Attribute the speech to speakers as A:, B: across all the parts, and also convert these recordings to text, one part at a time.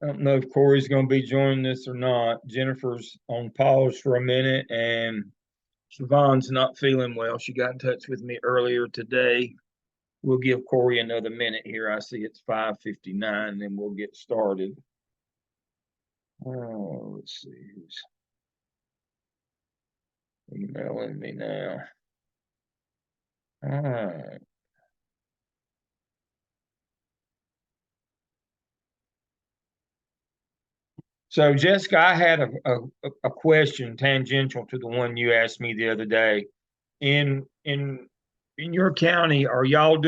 A: I don't know if Corey's going to be joining us or not. Jennifer's on pause for a minute, and Siobhan's not feeling well. She got in touch with me earlier today. We'll give Corey another minute here. I see it's 5:59, then we'll get started. Oh, let's see who's emailing me now. All right. So, Jessica, I had a question tangential to the one you asked me the other day. In your county, are y'all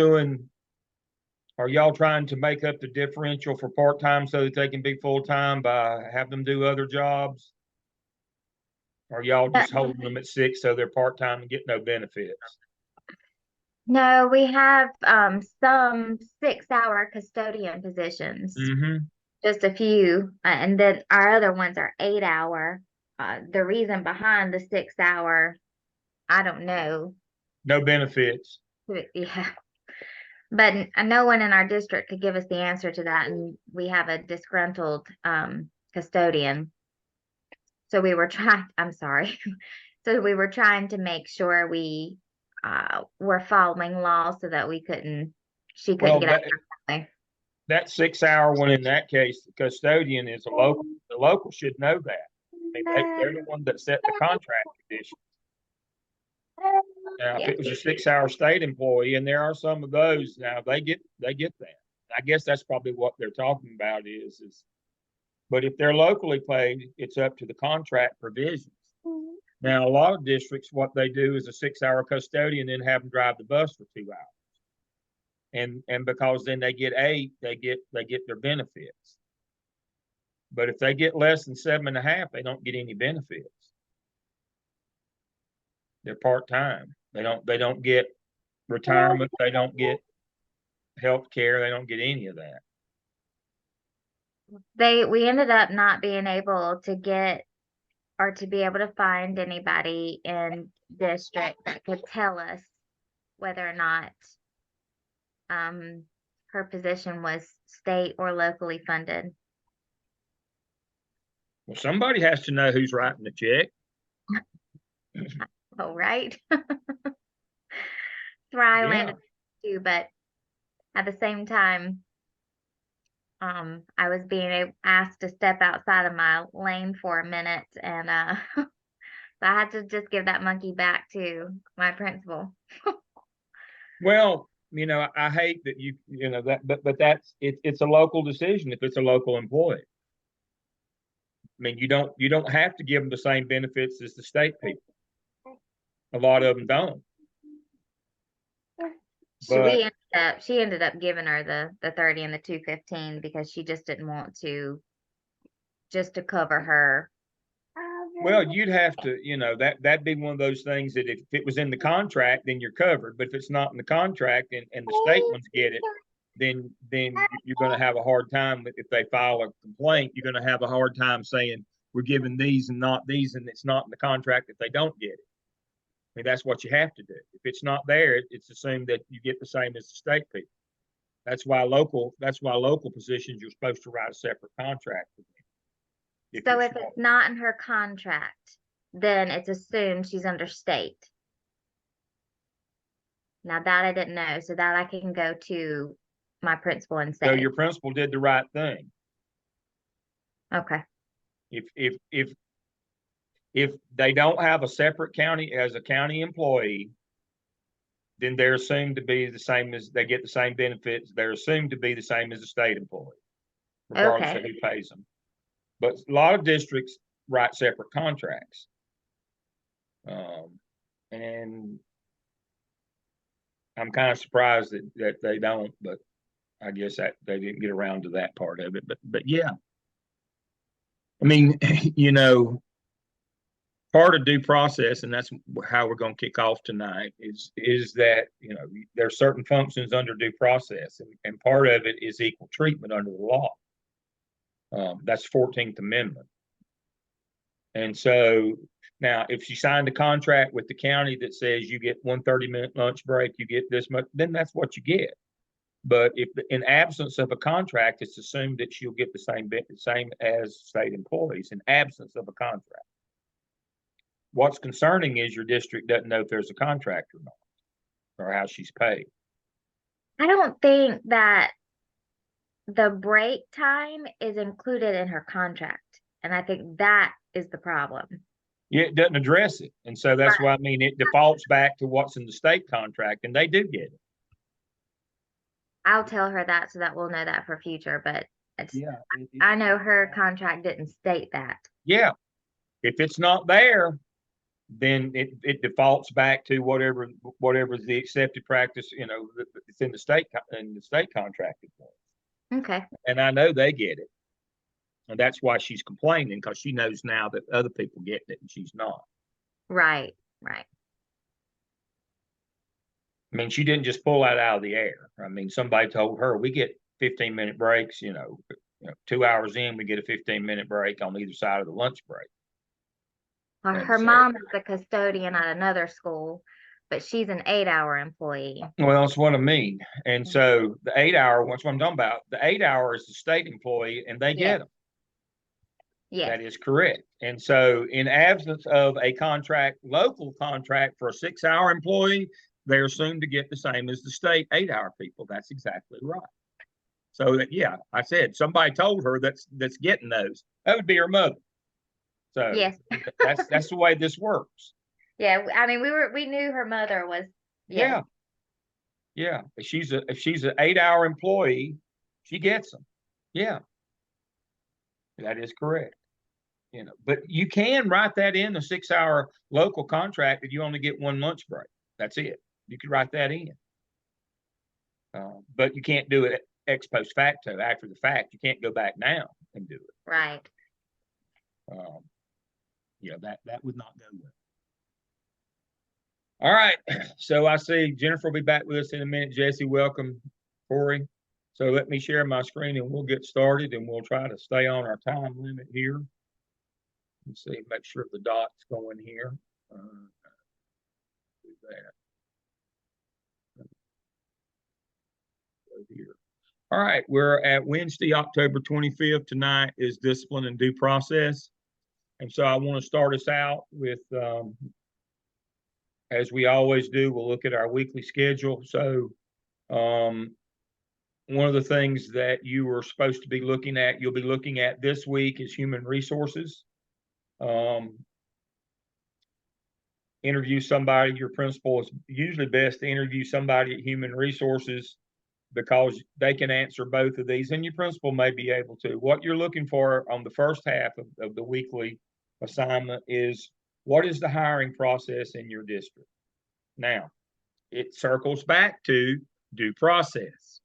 A: trying to make up the differential for part-time so that they can be full-time by having them do other jobs? Or y'all just holding them at 6 so they're part-time and get no benefits?
B: No, we have some 6-hour custodian positions,
A: Mm-hmm.
B: just a few, and then our other ones are 8-hour. The reason behind the 6-hour, I don't know.
A: No benefits.
B: Yeah, but no one in our district could give us the answer to that, and we have a disgruntled custodian. So we were trying, I'm sorry. So we were trying to make sure we were following law so that she couldn't
A: Well,
B: get out.
A: that 6-hour one in that case, the custodian is a local. The local should know that. I mean, they're the one that set the contract conditions. Now, if it was a 6-hour state employee, and there are some of those now, they get that. I guess that's probably what they're talking about is. But if they're locally paid, it's up to the contract provisions. Now, a lot of districts, what they do is a 6-hour custodian, then have them drive the bus for 2 hours, and because then they get 8, they get their benefits. But if they get less than 7.5, they don't get any benefits. They're part-time. They don't get retirement. They don't get health care. They don't get any of that.
B: We ended up not being able to get or to be able to find anybody in district that could tell us whether or not her position was state or locally funded.
A: Well, somebody has to know who's writing the check.
B: Oh, right. That's where I landed too, but at the same time, I was being asked to step outside of my lane for a minute, and so I had to just give that monkey back to my principal.
A: Well, I hate that that, but that's it's a local decision if it's a local employee. I mean, you don't have to give them the same benefits as the state people. A lot of them don't.
B: She ended up giving her the 30 and the 215 because she just didn't want to, just to cover her.
A: Well, you'd have to, that'd be one of those things that if it was in the contract, then you're covered. But if it's not in the contract and the state ones get it, then you're going to have a hard time if they file a complaint. You're going to have a hard time saying we're giving these and not these, and it's not in the contract if they don't get it. I mean, that's what you have to do. If it's not there, it's assumed that you get the same as the state people. That's why local positions you're supposed to write a separate contract with them.
B: So if it's not in her contract, then it's assumed she's under state. Now that I didn't know, so that I can go to my principal and say.
A: So your principal did the right thing.
B: Okay.
A: If they don't have a separate county as a county employee, then they're assumed to be the same as they get the same benefits. They're assumed to be the same as a state employee, regardless of who pays them. But a lot of districts write separate contracts. And I'm kind of surprised that they don't, but I guess that they didn't get around to that part of it. But yeah. I mean, part of due process, and that's how we're going to kick off tonight, is that there are certain functions under due process, and part of it is equal treatment under the law. That's 14th Amendment. And so now if she signed a contract with the county that says you get 1 30-minute lunch break, you get this much, then that's what you get. But if in absence of a contract, it's assumed that she'll get the same as state employees in absence of a contract. What's concerning is your district doesn't know if there's a contract or not, or how she's paid.
B: I don't think that the break time is included in her contract. And I think that is the problem.
A: Yeah, it doesn't address it. And so that's why I mean it defaults back to what's in the state contract, and they do get it.
B: I'll tell her that so that we'll know that for future, but
A: Yeah,
B: I know her contract didn't state that.
A: yeah. If it's not there, then it defaults back to whatever is the accepted practice, it's in the state contracted form.
B: Okay.
A: And I know they get it. And that's why she's complaining, because she knows now that other people get it and she's not.
B: Right, right.
A: I mean, she didn't just pull that out of the air. I mean, somebody told her we get 15-minute breaks, 2 hours in, we get a 15-minute break on either side of the lunch break.
B: Well, her mom is the custodian at another school, but she's an 8-hour employee.
A: Well, that's what I mean. And so the 8-hour, what's what I'm talking about. The 8-hour is the state employee, and they get them.
B: Yes.
A: That is correct. And so in absence of a local contract for a 6-hour employee, they're assumed to get the same as the state 8-hour people. That's exactly right. So that, yeah, I said somebody told her that's getting those. That would be her mother. So
B: yes,
A: that's the way this works.
B: Yeah, I mean we knew her mother was.
A: Yeah. If she's an 8-hour employee, she gets them. Yeah, that is correct. But you can write that in a 6-hour local contract that you only get 1 lunch break. That's it. You could write that in. But you can't do it ex post facto after the fact. You can't go back now and do it.
B: Right.
A: That would not go well. All right. So I see Jennifer will be back with us in a minute. Jesse, welcome. Corey. So let me share my screen and we'll get started, and we'll try to stay on our time limit here. Let's see, make sure the dot's going here. Do that. Go here. All right, we're at Wednesday, October 25th. Tonight is discipline and due process. And so I want to start us out with, as we always do, we'll look at our weekly schedule. So one of the things that you were supposed to be looking at, you'll be looking at this week, is human resources. Interview somebody. Your principal is usually best to interview somebody at human resources, because they can answer both of these, and your principal may be able to. What you're looking for on the first half of the weekly assignment is, what is the hiring process in your district? Now, it circles back to due process.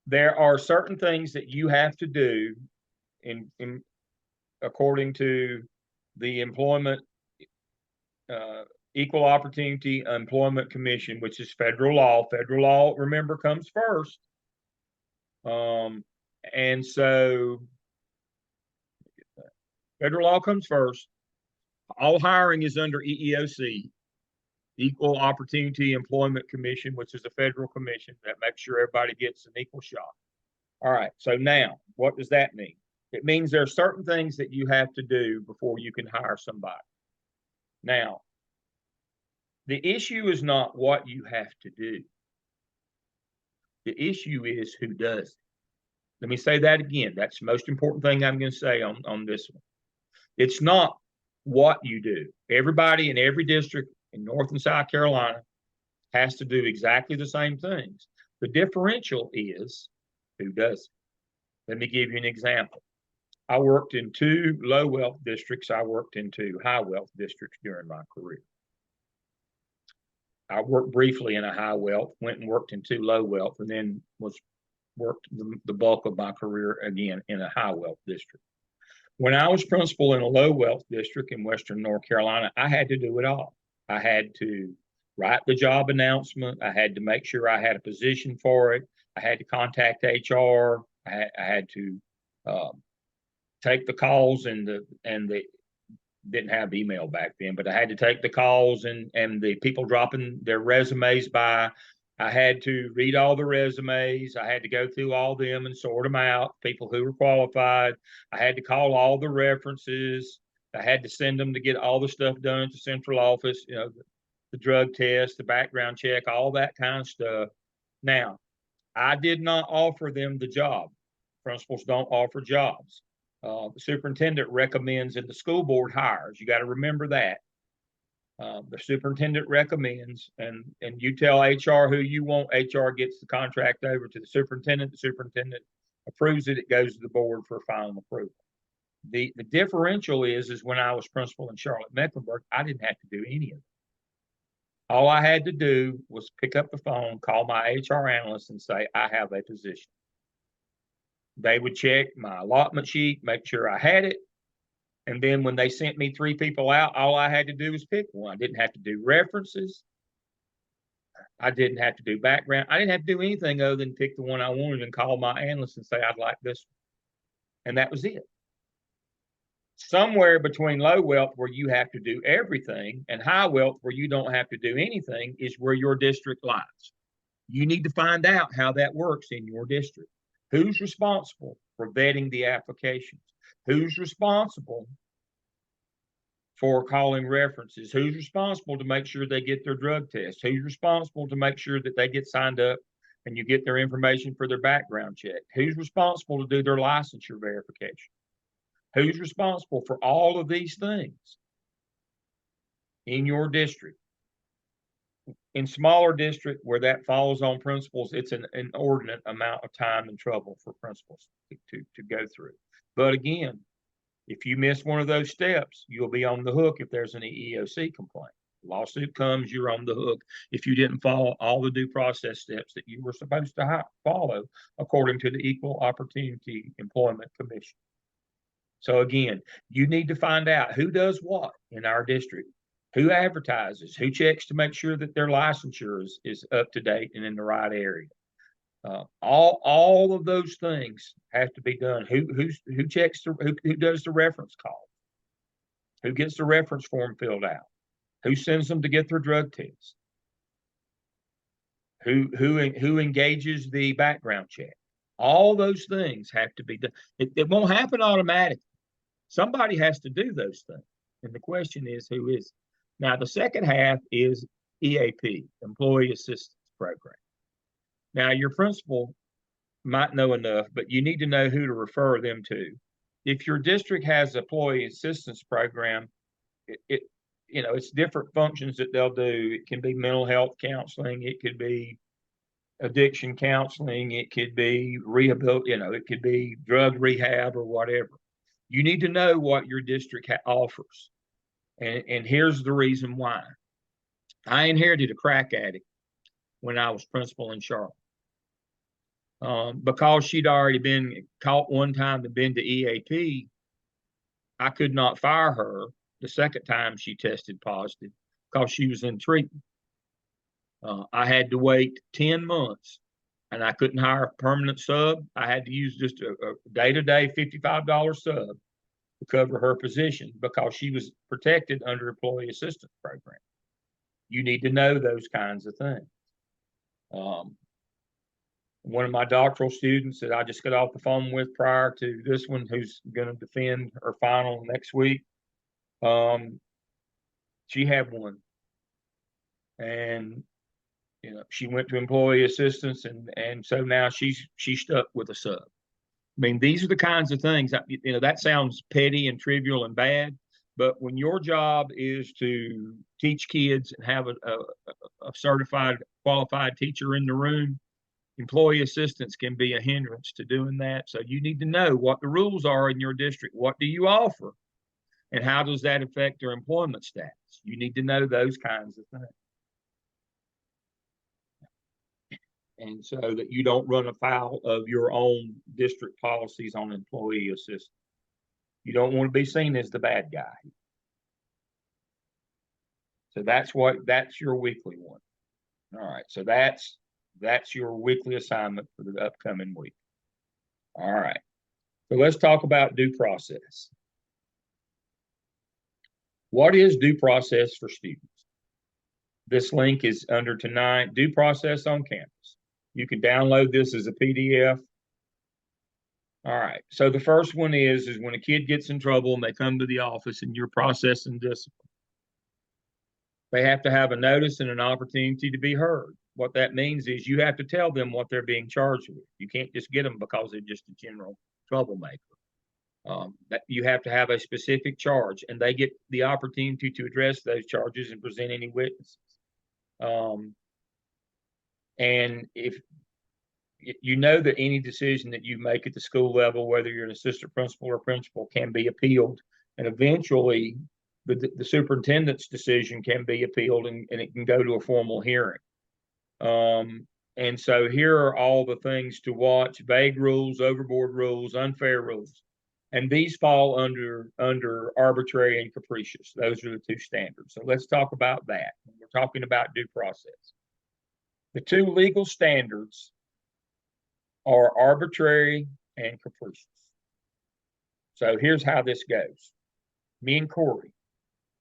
A: There are certain things that you have to do in according to the employment Equal Opportunity Employment Commission, which is federal law. Federal law, remember, comes first. And so federal law comes first. All hiring is under EEOC, Equal Opportunity Employment Commission, which is a federal commission that makes sure everybody gets an equal shot. All right, so now, what does that mean? It means there are certain things that you have to do before you can hire somebody. Now, the issue is not what you have to do. The issue is who does it. Let me say that again. That's the most important thing I'm going to say on this one. It's not what you do. Everybody in every district in North and South Carolina has to do exactly the same things. The differential is who does it. Let me give you an example. I worked in 2 low wealth districts. I worked in 2 high wealth districts during my career. I worked briefly in a high wealth, went and worked in 2 low wealth, and then worked the bulk of my career again in a high wealth district. When I was principal in a low wealth district in Western North Carolina, I had to do it all. I had to write the job announcement. I had to make sure I had a position for it. I had to contact HR. I had to take the calls and the didn't have email back then, but I had to take the calls and the people dropping their resumes by. I had to read all the resumes. I had to go through all them and sort them out, people who were qualified. I had to call all the references. I had to send them to get all the stuff done at the central office, you know, the drug test, the background check, all that kind of stuff. Now, I did not offer them the job. Principals don't offer jobs. The superintendent recommends and the school board hires. You got to remember that. The superintendent recommends, and you tell HR who you want. HR gets the contract over to the superintendent. The superintendent approves it. It goes to the board for final approval. The differential is when I was principal in Charlotte Mecklenburg, I didn't have to do any of it. All I had to do was pick up the phone, call my HR analyst, and say, I have a position. They would check my allotment sheet, make sure I had it. And then when they sent me 3 people out, all I had to do was pick one. I didn't have to do references. I didn't have to do background. I didn't have to do anything other than pick the one I wanted and call my analyst and say, I'd like this one. And that was it. Somewhere between low wealth where you have to do everything and high wealth where you don't have to do anything is where your district lies. You need to find out how that works in your district. Who's responsible for vetting the applications? Who's responsible for calling references? Who's responsible to make sure they get their drug test? Who's responsible to make sure that they get signed up and you get their information for their background check? Who's responsible to do their licensure verification? Who's responsible for all of these things in your district? In smaller district where that falls on principals, it's an inordinate amount of time and trouble for principals to go through. But again, if you miss one of those steps, you'll be on the hook if there's an EEOC complaint. Lawsuit comes, you're on the hook if you didn't follow all the due process steps that you were supposed to follow according to the Equal Opportunity Employment Commission. So again, you need to find out who does what in our district, who advertises, who checks to make sure that their licensure is up to date and in the right area. All of those things have to be done. Who checks who does the reference call? Who gets the reference form filled out? Who sends them to get their drug test? Who engages the background check? All those things have to be done. It won't happen automatically. Somebody has to do those things. And the question is, who is it? Now, the second half is EAP, Employee Assistance Program. Now, your principal might know enough, but you need to know who to refer them to. If your district has employee assistance program, it's different functions that they'll do. It can be mental health counseling. It could be addiction counseling. It could be rehabilitation. It could be drug rehab or whatever. You need to know what your district offers. And here's the reason why. I inherited a crack addict when I was principal in Charlotte. Because she'd already been caught one time and been to EAP, I could not fire her the second time she tested positive because she was in treatment. I had to wait 10 months and I couldn't hire a permanent sub. I had to use just a day-to-day $55 sub to cover her position because she was protected under employee assistance program. You need to know those kinds of things. One of my doctoral students that I just got off the phone with prior to this one, who's going to defend her final next week, she had one, and she went to employee assistance, and so now she's stuck with a sub. I mean, these are the kinds of things that sounds petty and trivial and bad, but when your job is to teach kids and have a certified, qualified teacher in the room, employee assistance can be a hindrance to doing that. So you need to know what the rules are in your district. What do you offer? And how does that affect their employment status? You need to know those kinds of things. And so that you don't run afoul of your own district policies on employee assistance. You don't want to be seen as the bad guy. So that's your weekly one. All right. So that's your weekly assignment for the upcoming week. All right. So let's talk about due process. What is due process for students? This link is under tonight, due process on campus. You can download this as a PDF. All right. So the first one is when a kid gets in trouble and they come to the office and you're processing discipline, they have to have a notice and an opportunity to be heard. What that means is you have to tell them what they're being charged with. You can't just get them because they're just a general troublemaker. That you have to have a specific charge, and they get the opportunity to address those charges and present any witnesses. And if you know that any decision that you make at the school level, whether you're an assistant principal or principal, can be appealed, and eventually the superintendent's decision can be appealed, and it can go to a formal hearing. And so here are all the things to watch: vague rules, overboard rules, unfair rules. And these fall under arbitrary and capricious. Those are the two standards. So let's talk about that. We're talking about due process. The two legal standards are arbitrary and capricious. So here's how this goes. Me and Corey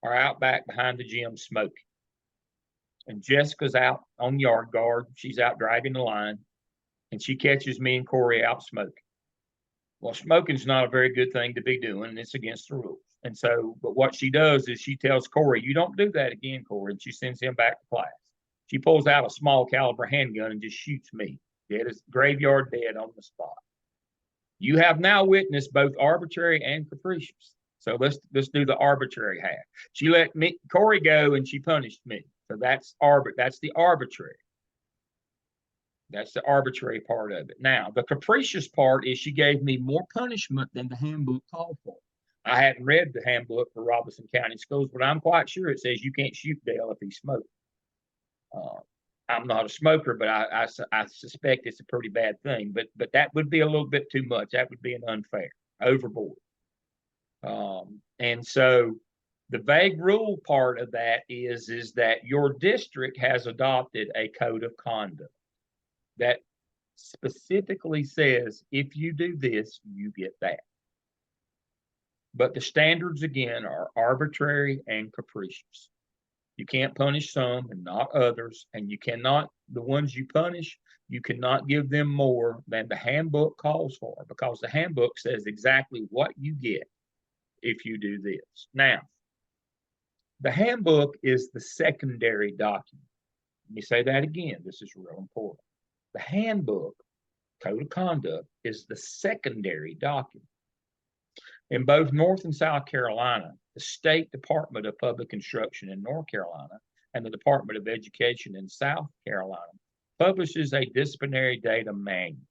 A: are out back behind the gym smoking. And Jessica's out on yard guard. She's out dragging the line. And she catches me and Corey out smoking. Well, smoking's not a very good thing to be doing. It's against the rules. And so, but what she does is she tells Corey, "You don't do that again, Corey." And she sends him back to class. She pulls out a small caliber handgun and just shoots me, dead as graveyard dead on the spot. You have now witnessed both arbitrary and capricious. So let's do the arbitrary half. She let Corey go and she punished me. So that's the arbitrary. That's the arbitrary part of it. Now, the capricious part is she gave me more punishment than the handbook called for. I hadn't read the handbook for Robeson County Schools, but I'm quite sure it says you can't shoot Dale if he smokes. I'm not a smoker, but I suspect it's a pretty bad thing. But that would be a little bit too much. That would be an unfair, overboard. And so the vague rule part of that is that your district has adopted a code of conduct that specifically says, if you do this, you get that. But the standards, again, are arbitrary and capricious. You can't punish some and not others, and you cannot, the ones you punish, you cannot give them more than the handbook calls for, because the handbook says exactly what you get if you do this. Now, the handbook is the secondary document. Let me say that again. This is real important. The handbook, code of conduct, is the secondary document. In both North and South Carolina, the State Department of Public Instruction in North Carolina and the Department of Education in South Carolina publishes a disciplinary data manual.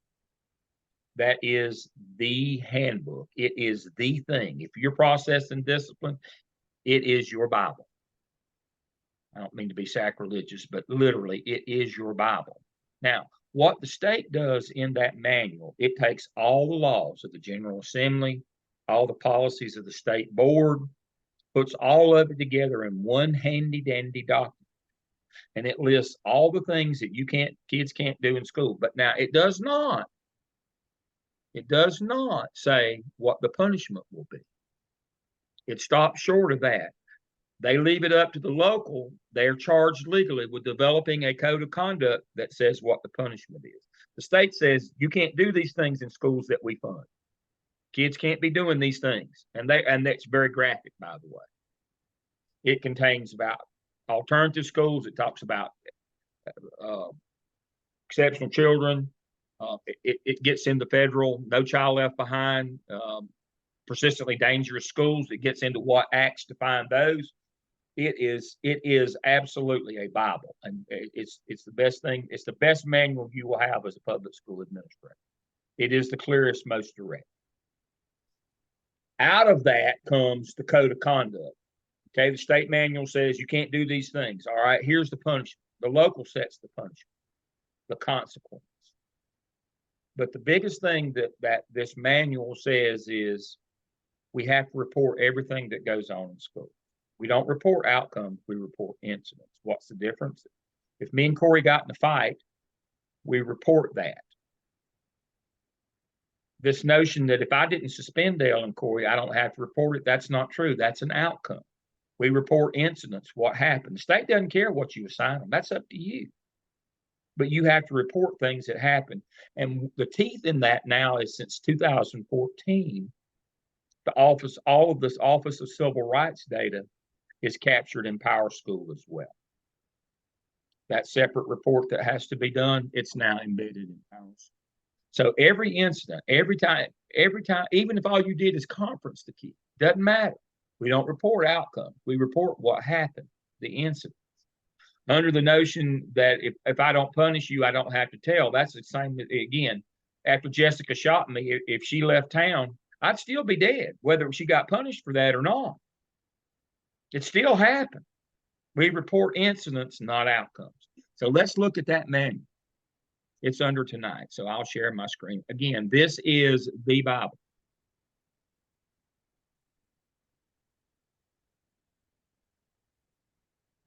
A: That is the handbook. It is the thing. If you're processing discipline, it is your Bible. I don't mean to be sacrilegious, but literally, it is your Bible. Now, what the state does in that manual, it takes all the laws of the General Assembly, all the policies of the state board, puts all of it together in one handy dandy document. And it lists all the things that kids can't do in school. But now it does not say what the punishment will be. It stops short of that. They leave it up to the local. They're charged legally with developing a code of conduct that says what the punishment is. The state says you can't do these things in schools that we fund. Kids can't be doing these things. And that's very graphic, by the way. It contains about alternative schools. It talks about exceptional children. It gets into federal, no child left behind, persistently dangerous schools. It gets into what acts define those. It is absolutely a Bible, and it's the best thing. It's the best manual you will have as a public school administrator. It is the clearest, most direct. Out of that comes the code of conduct. Okay, the state manual says you can't do these things. All right, here's the punishment. The local sets the punishment, the consequence. But the biggest thing that this manual says is we have to report everything that goes on in school. We don't report outcomes, we report incidents. What's the difference? If me and Corey got in a fight, we report that. this notion that if I didn't suspend Dale and Corey, I don't have to report it. That's not true. That's an outcome. We report incidents, what happened. The state doesn't care what you assign them. That's up to you. But you have to report things that happen. And the teeth in that now is since 2014, all of this Office of Civil Rights data is captured in Power School as well. That separate report that has to be done, it's now embedded in Power School. So every incident, every time, even if all you did is conference the kid, doesn't matter. We don't report outcomes. We report what happened, the incident. Under the notion that if I don't punish you, I don't have to tell. That's the same again. After Jessica shot me, if she left town, I'd still be dead, whether she got punished for that or not. It still happened. We report incidents, not outcomes. So let's look at that manual. It's under tonight, so I'll share my screen. Again, this is the Bible.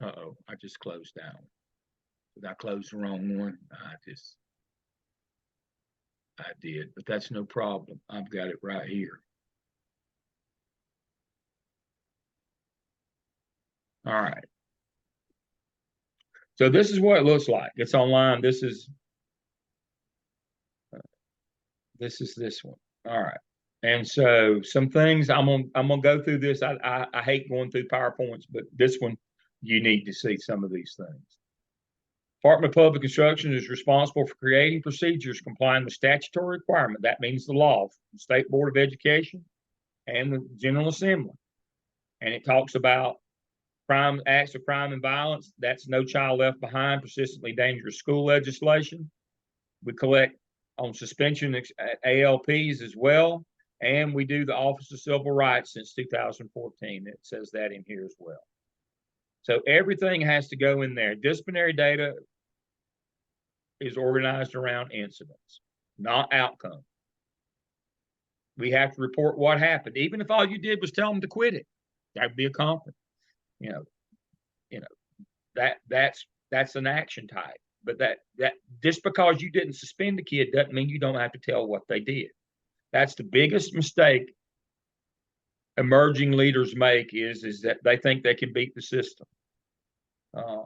A: Uh-oh, I just closed down. Did I close the wrong one? I did, but that's no problem. I've got it right here. All right. So this is what it looks like. It's online. This is this one. All right. And so some things I'm gonna go through this. I hate going through PowerPoints, but this one you need to see some of these things. Department of Public Instruction is responsible for creating procedures complying with statutory requirement. That means the law, the State Board of Education and the General Assembly. And it talks about crime, acts of crime and violence. That's No Child Left Behind, persistently dangerous school legislation. We collect on suspension ALPs as well. And we do the Office of Civil Rights since 2014. It says that in here as well. So everything has to go in there. Disciplinary data is organized around incidents, not outcome. We have to report what happened, even if all you did was tell them to quit it. That'd be a compliment. That's an action type. But that just because you didn't suspend a kid doesn't mean you don't have to tell what they did. That's the biggest mistake emerging leaders make is that they think they can beat the system.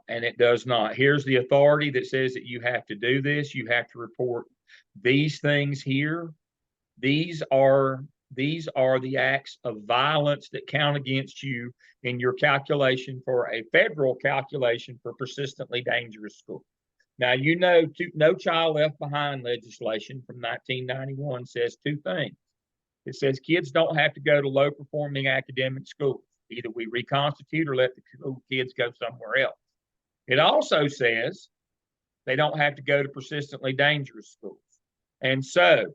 A: And it does not. Here's the authority that says that you have to do this. You have to report these things here. These are the acts of violence that count against you in your calculation for a federal calculation for persistently dangerous school. Now, No Child Left Behind legislation from 1991 says two things. It says kids don't have to go to low-performing academic schools. Either we reconstitute or let the kids go somewhere else. It also says they don't have to go to persistently dangerous schools. And so,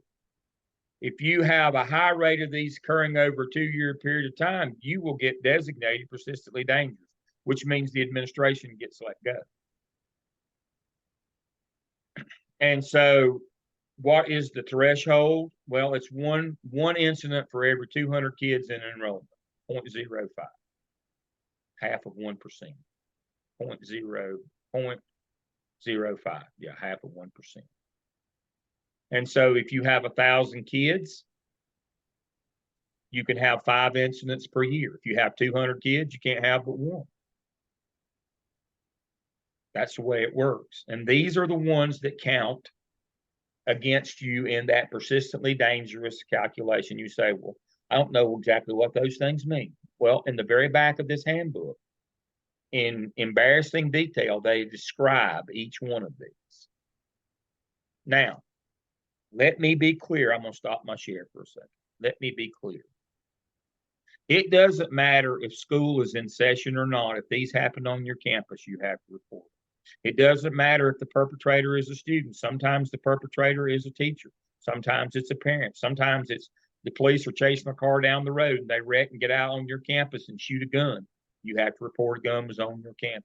A: if you have a high rate of these occurring over a 2-year period of time, you will get designated persistently dangerous, which means the administration gets let go. And so, what is the threshold? Well, it's one incident for every 200 kids in enrollment, 0.05, half of 1%, 0.05, yeah, half of 1%. And so if you have 1,000 kids, you can have 5 incidents per year. If you have 200 kids, you can't have but 1. That's the way it works. And these are the ones that count against you in that persistently dangerous calculation. You say, well, I don't know exactly what those things mean. Well, in the very back of this handbook, in embarrassing detail, they describe each one of these. Now, let me be clear. I'm going to stop my share for a second. Let me be clear. It doesn't matter if school is in session or not. If these happen on your campus, you have to report. It doesn't matter if the perpetrator is a student. Sometimes the perpetrator is a teacher. Sometimes it's a parent. Sometimes it's the police are chasing a car down the road and they wreck and get out on your campus and shoot a gun. You have to report a gun was on your campus.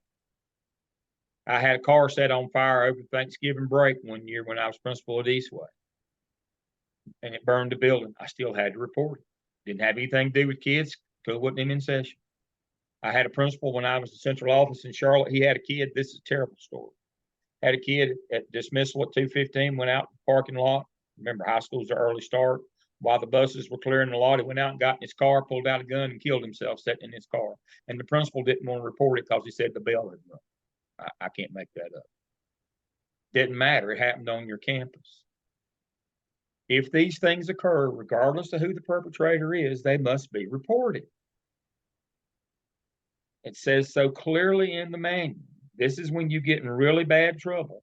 A: I had a car set on fire over Thanksgiving break one year when I was principal at Edci, and it burned the building. I still had to report it. Didn't have anything to do with kids because it wasn't in session. I had a principal when I was in central office in Charlotte. He had a kid. This is a terrible story. Had a kid at dismissal at 2:15, went out in the parking lot. Remember, high school's an early start. While the buses were clearing the lot, he went out and got in his car, pulled out a gun, and killed himself sitting in his car. And the principal didn't want to report it because he said the bell had rung. I can't make that up. Didn't matter. It happened on your campus. If these things occur, regardless of who the perpetrator is, they must be reported. It says so clearly in the manual. This is when you get in really bad trouble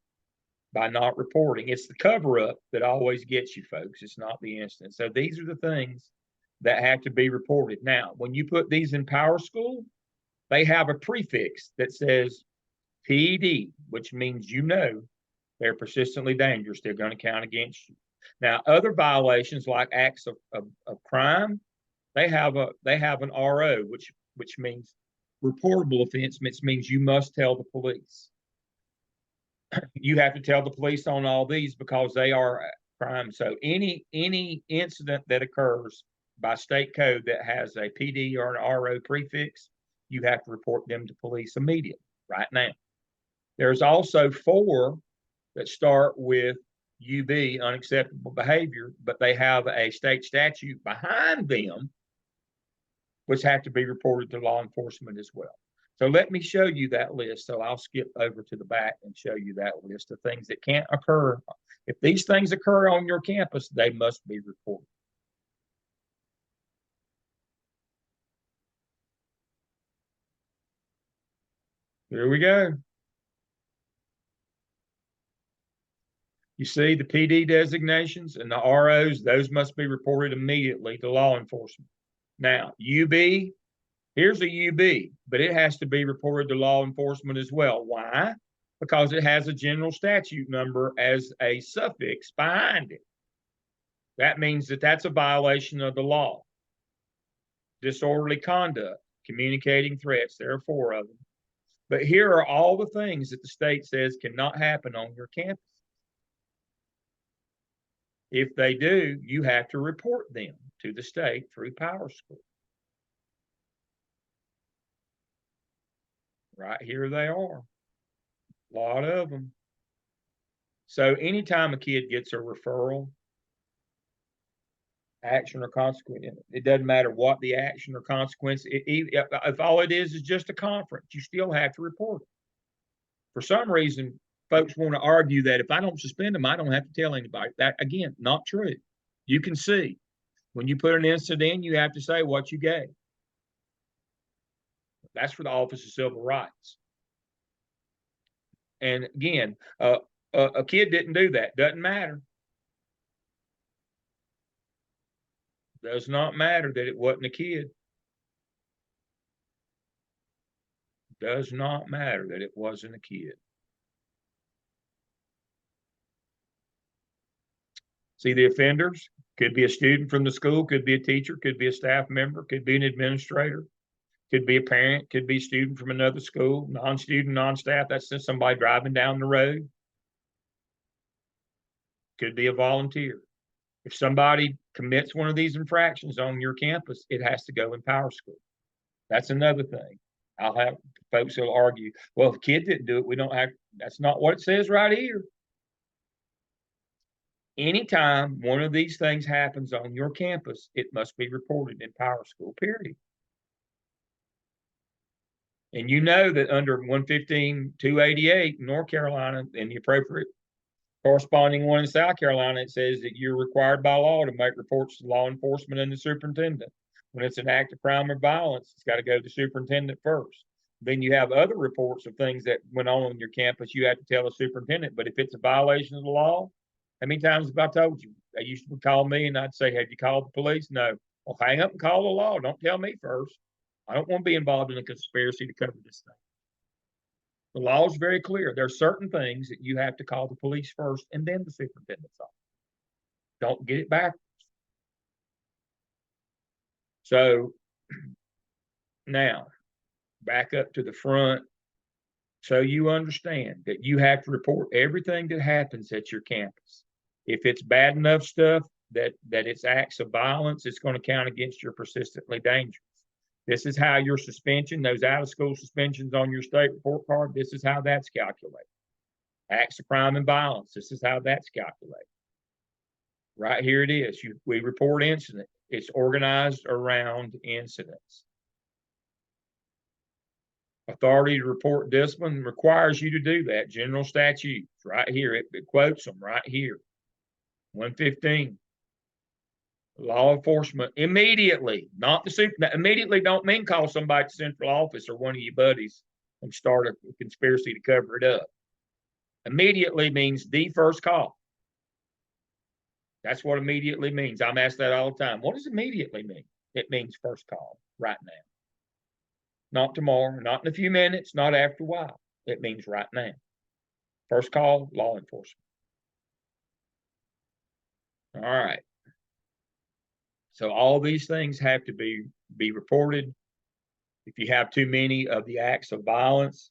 A: by not reporting. It's the cover up that always gets you, folks. It's not the incident. So these are the things that have to be reported. Now, when you put these in Power School, they have a prefix that says PD, which means they're persistently dangerous. They're going to count against you. Now, other violations like acts of crime, they have an RO, which means reportable offense, which means you must tell the police. You have to tell the police on all these because they are crimes. So any incident that occurs by state code that has a PD or an RO prefix, you have to report them to police immediately, right now. There's also 4 that start with UB, unacceptable behavior, but they have a state statute behind them, which have to be reported to law enforcement as well. So let me show you that list. So I'll skip over to the back and show you that list of things that can't occur. If these things occur on your campus, they must be reported. Here we go. You see the PD designations and the ROs, those must be reported immediately to law enforcement. Now, UB, here's a UB, but it has to be reported to law enforcement as well. Why? Because it has a general statute number as a suffix behind it. That means that that's a violation of the law. Disorderly conduct, communicating threats, there are 4 of them. But here are all the things that the state says cannot happen on your campus. If they do, you have to report them to the state through Power School. Right here they are. A lot of them. So anytime a kid gets a referral, action or consequence, it doesn't matter what the action or consequence, if all it is just a conference, you still have to report it. For some reason, folks want to argue that if I don't suspend them, I don't have to tell anybody. That, again, not true. You can see when you put an incident in, you have to say what you gave. That's for the Office of Civil Rights. And again, a kid didn't do that. Doesn't matter. Does not matter that it wasn't a kid. Does not matter that it wasn't a kid. See the offenders? Could be a student from the school, could be a teacher, could be a staff member, could be an administrator, could be a parent, could be a student from another school, non-student, non-staff. That's just somebody driving down the road. Could be a volunteer. If somebody commits one of these infractions on your campus, it has to go in Power School. That's another thing. I'll have folks who'll argue, well, if a kid didn't do it, we don't have, that's not what it says right here. Anytime one of these things happens on your campus, it must be reported in Power School, period. And you know that under 115-288 in North Carolina and the appropriate corresponding one in South Carolina, it says that you're required by law to make reports to law enforcement and the superintendent. When it's an act of crime or violence, it's got to go to the superintendent first. Then you have other reports of things that went on your campus. You have to tell the superintendent. But if it's a violation of the law, how many times have I told you? They used to call me and I'd say, have you called the police? No. Well, hang up and call the law. Don't tell me first. I don't want to be involved in a conspiracy to cover this thing. The law is very clear. There are certain things that you have to call the police first and then the superintendent's office. Don't get it backwards. So now, back up to the front so you understand that you have to report everything that happens at your campus. If it's bad enough stuff that it's acts of violence, it's going to count against your persistently dangerous. This is how your suspension, those out-of-school suspensions on your state report card, this is how that's calculated. Acts of crime and violence, this is how that's calculated. Right here it is. We report incident. It's organized around incidents. Authority to report discipline requires you to do that. General statutes, right here. It quotes them right here. 115. Law enforcement immediately, not the super. Immediately don't mean call somebody to central office or one of your buddies and start a conspiracy to cover it up. Immediately means the first call. That's what immediately means. I'm asked that all the time. What does immediately mean? It means first call, right now. Not tomorrow, not in a few minutes, not after a while. It means right now. First call, law enforcement. All right. So all these things have to be reported. If you have too many of the acts of violence,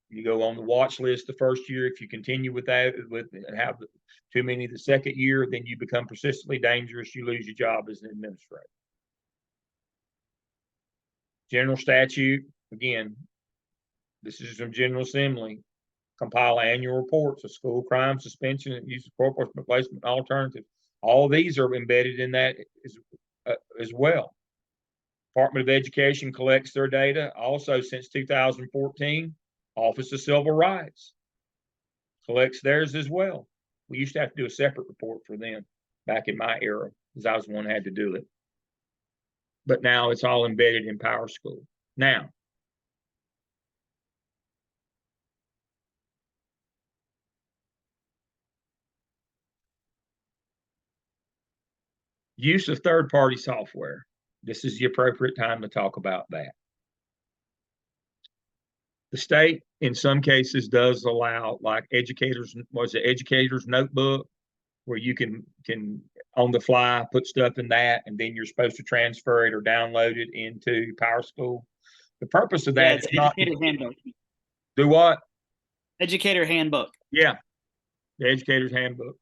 A: you go on the watch list the first year. If you continue with that, and have too many the second year, then you become persistently dangerous. You lose your job as an administrator. General statute, again, this is from General Assembly. Compile annual reports of school crime, suspension, and use of corporal replacement alternatives. All these are embedded in that as well. Department of Education collects their data. Also, since 2014, Office of Civil Rights collects theirs as well. We used to have to do a separate report for them back in my era, because I was the one who had to do it. But now it's all embedded in PowerSchool. Now, use of third-party software. This is the appropriate time to talk about that. The state, in some cases, does allow, like educators notebook, where you can on the fly put stuff in that, and then you're supposed to transfer it or download it into PowerSchool. The purpose of that
C: it's
A: is not
C: educator handbook.
A: Do what?
C: Educator handbook.
A: Yeah, the educator's handbook.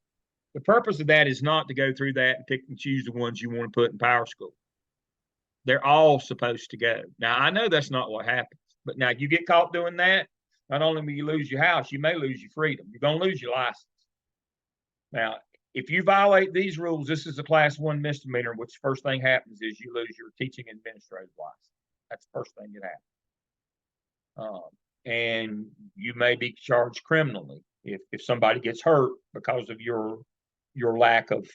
A: The purpose of that is not to go through that and pick and choose the ones you want to put in PowerSchool. They're all supposed to go. Now, I know that's not what happens, but now you get caught doing that, not only will you lose your house, you may lose your freedom. You're going to lose your license. Now, if you violate these rules, this is a class 1 misdemeanor, which the first thing happens is you lose your teaching administrative license. That's the first thing that happens. And you may be charged criminally if somebody gets hurt because of your lack of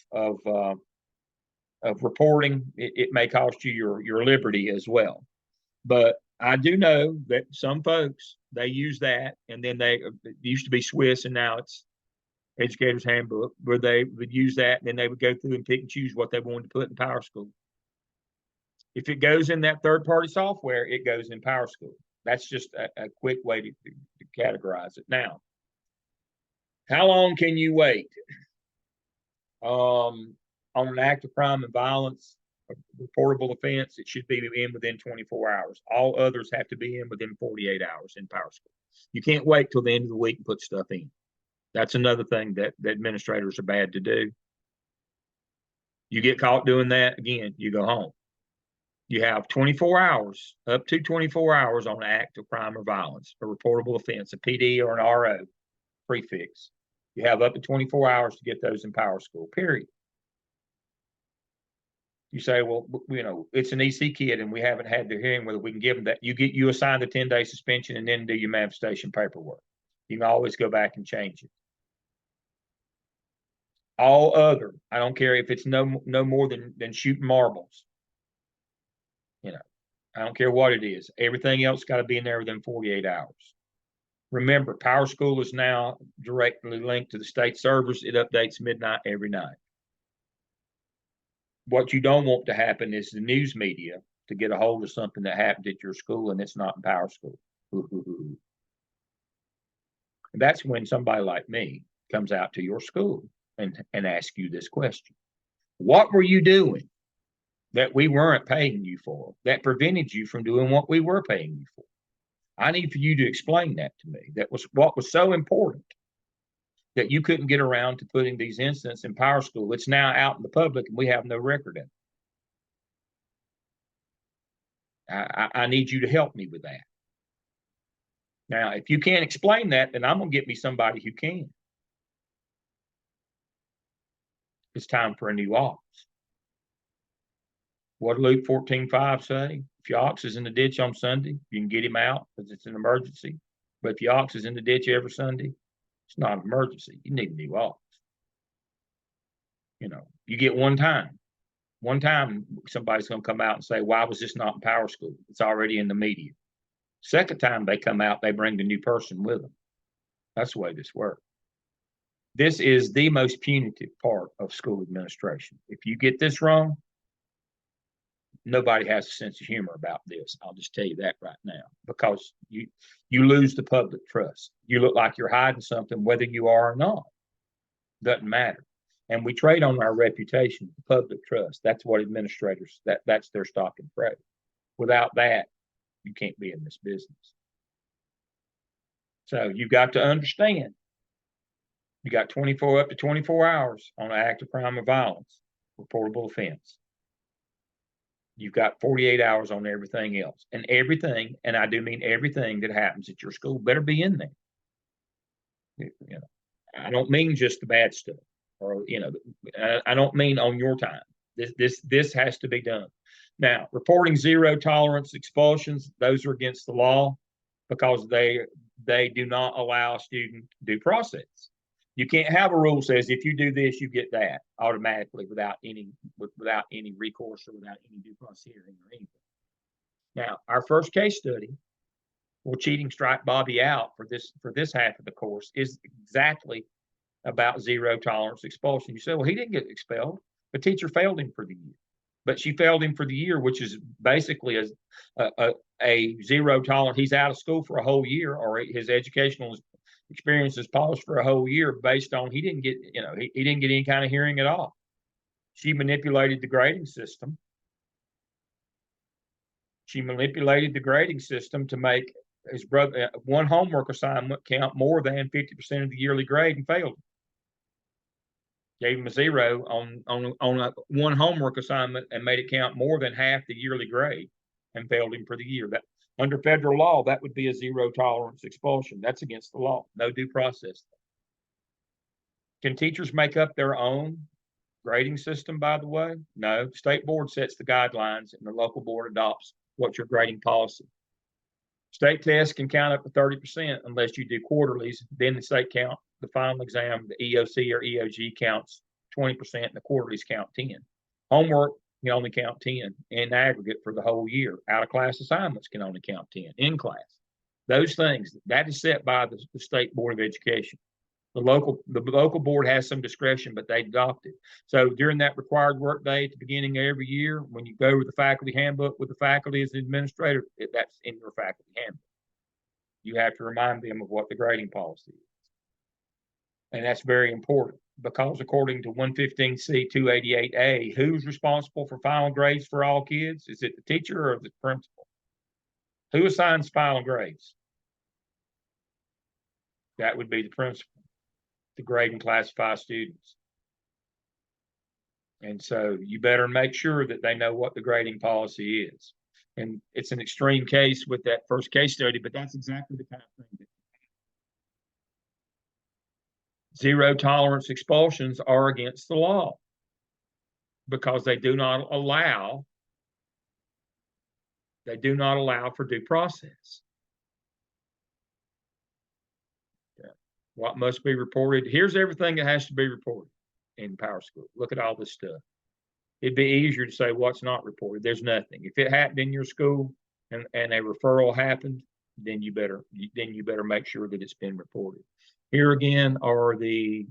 A: reporting. It may cost you your liberty as well. But I do know that some folks, they use that, and then it used to be Swiss, and now it's Educator's Handbook, where they would use that, and then they would go through and pick and choose what they wanted to put in PowerSchool. If it goes in that third-party software, it goes in PowerSchool. That's just a quick way to categorize it. Now, how long can you wait? On an act of crime and violence, a reportable offense, it should be in within 24 hours. All others have to be in within 48 hours in PowerSchool. You can't wait till the end of the week and put stuff in. That's another thing that administrators are bad to do. You get caught doing that, again, you go home. You have 24 hours, up to 24 hours on an act of crime or violence, a reportable offense, a PD or an RO prefix. You have up to 24 hours to get those in PowerSchool, period. You say, well, it's an EC kid and we haven't had the hearing whether we can give them that. You assign the 10-day suspension and then do your manifestation paperwork. You can always go back and change it. All other, I don't care if it's no more than shooting marbles. I don't care what it is. Everything else got to be in there within 48 hours. Remember, PowerSchool is now directly linked to the state servers. It updates midnight every night. What you don't want to happen is the news media to get a hold of something that happened at your school and it's not in PowerSchool. And that's when somebody like me comes out to your school and asks you this question. What were you doing that we weren't paying you for, that prevented you from doing what we were paying you for? I need for you to explain that to me. That was what was so important that you couldn't get around to putting these incidents in PowerSchool. It's now out in the public and we have no record of it. I need you to help me with that. Now, if you can't explain that, then I'm going to get me somebody who can. it's time for a new ox. What did Luke 14:5 say? If your ox is in the ditch on Sunday, you can get him out because it's an emergency. But if your ox is in the ditch every Sunday, it's not an emergency. You need a new ox. You get one time. One time somebody's going to come out and say, why was this not in Power School? It's already in the media. Second time they come out, they bring the new person with them. That's the way this works. This is the most punitive part of school administration. If you get this wrong, nobody has a sense of humor about this. I'll just tell you that right now, because you lose the public trust. You look like you're hiding something, whether you are or not. Doesn't matter. And we trade on our reputation, public trust. That's what administrators, that's their stock and trade. Without that, you can't be in this business. So you've got to understand, you got 24 up to 24 hours on an act of crime or violence, reportable offense. You've got 48 hours on everything else, and everything, and I do mean everything that happens at your school better be in there. I don't mean just the bad stuff, or I don't mean on your time. This has to be done. Now, reporting zero tolerance expulsions, those are against the law because they do not allow a student due process. You can't have a rule that says if you do this, you get that automatically without any recourse or without any due process hearing or anything. Now, our first case study, will cheating strike Bobby out for this half of the course, is exactly about zero tolerance expulsion. You say, well, he didn't get expelled. The teacher failed him for the year, but she failed him for the year, which is basically a zero tolerance. He's out of school for a whole year, or his educational experience is paused for a whole year based on he didn't get any kind of hearing at all. She manipulated the grading system. She manipulated the grading system to make his brother one homework assignment count more than 50% of the yearly grade and failed him. Gave him a zero on one homework assignment and made it count more than half the yearly grade and failed him for the year. That under federal law, that would be a zero tolerance expulsion. That's against the law. No due process. Can teachers make up their own grading system, by the way? No. The state board sets the guidelines and the local board adopts what's your grading policy. State tests can count up to 30% unless you do quarterlies. Then the state count the final exam, the EOC or EOG counts 20% and the quarterlies count 10. Homework can only count 10 in aggregate for the whole year. Out of class assignments can only count 10 in class. Those things, that is set by the state board of education. The local board has some discretion, but they adopt it. So during that required work day at the beginning of every year, when you go over the faculty handbook with the faculty as an administrator, that's in your faculty handbook. You have to remind them of what the grading policy is. And that's very important because according to 115C 288A, who's responsible for final grades for all kids? Is it the teacher or the principal? Who assigns final grades? That would be the principal to grade and classify students. And so you better make sure that they know what the grading policy is. And it's an extreme case with that first case study, but that's exactly the kind of thing that zero tolerance expulsions are against the law because they do not allow for due process. What must be reported? Here's everything that has to be reported in Power School. Look at all this stuff. It'd be easier to say what's not reported. There's nothing. If it happened in your school and a referral happened, then you better make sure that it's been reported. Here again are the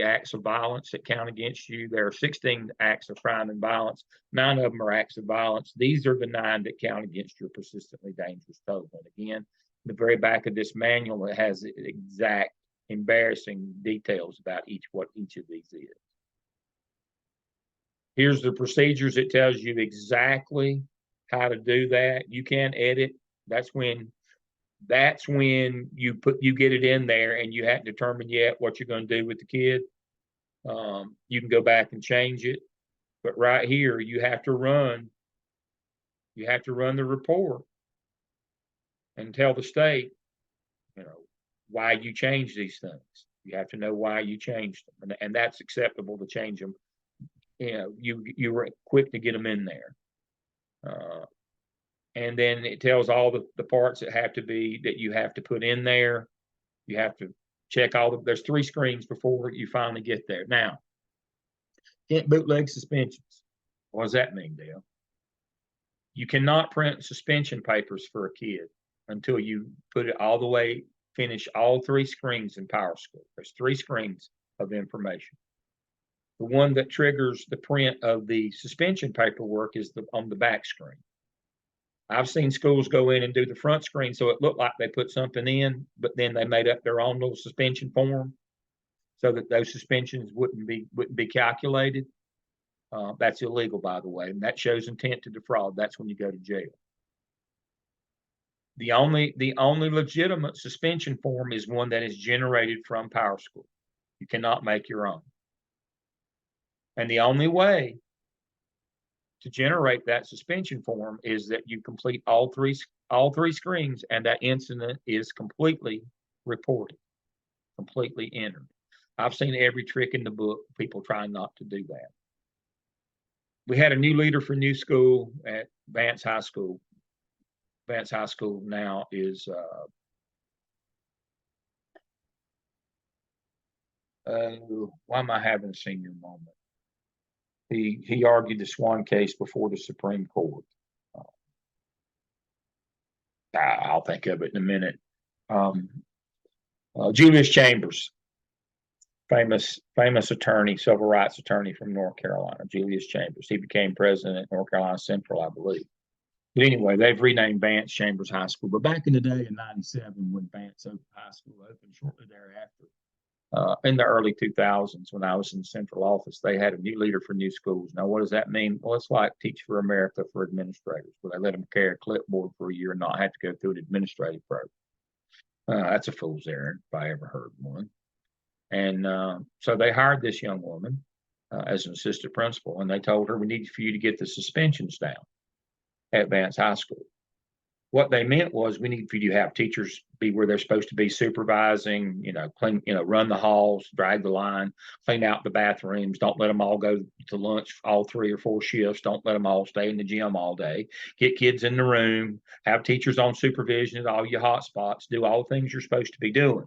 A: acts of violence that count against you. There are 16 acts of crime and violence. 9 of them are acts of violence. These are the 9 that count against your persistently dangerous total. And again, the very back of this manual, it has exact embarrassing details about what each of these is. Here's the procedures. It tells you exactly how to do that. You can edit. That's when you get it in there and you haven't determined yet what you're going to do with the kid. You can go back and change it. But right here, you have to run the report and tell the state, why you change these things. You have to know why you changed them, and that's acceptable to change them. You were quick to get them in there. And then it tells all the parts that you have to put in there. You have to check there's 3 screens before you finally get there. Now, can't bootleg suspensions. What does that mean, Dale? You cannot print suspension papers for a kid until you put it all the way, finish all 3 screens in Power School. There's 3 screens of information. The one that triggers the print of the suspension paperwork is on the back screen. I've seen schools go in and do the front screen so it looked like they put something in, but then they made up their own little suspension form so that those suspensions wouldn't be calculated. That's illegal, by the way, and that shows intent to defraud. That's when you go to jail. The only legitimate suspension form is one that is generated from Power School. You cannot make your own. And the only way to generate that suspension form is that you complete all three screens, and that incident is completely reported, completely entered. I've seen every trick in the book, people trying not to do that. We had a new leader for new school at Vance High School. Vance High School now is why am I having a senior moment? He argued the Swan case before the Supreme Court. I'll think of it in a minute. Julius Chambers, famous attorney, civil rights attorney from North Carolina, Julius Chambers. He became president at North Carolina Central, I believe. But anyway, they've renamed Vance Chambers High School. But back in the day in '97, when Vance High School opened, shortly thereafter, in the early 2000s, when I was in the central office, they had a new leader for new schools. Now, what does that mean? Well, it's like Teach for America for administrators, where they let them carry a clipboard for a year and not have to go through an administrative program. That's a fool's errand, if I ever heard one. And so they hired this young woman as an assistant principal, and they told her, we need for you to get the suspensions down at Vance High School. What they meant was, we need for you to have teachers be where they're supposed to be, supervising, clean, run the halls, drag the line, clean out the bathrooms. Don't let them all go to lunch all 3 or 4 shifts. Don't let them all stay in the gym all day. Get kids in the room, have teachers on supervision at all your hot spots, do all the things you're supposed to be doing.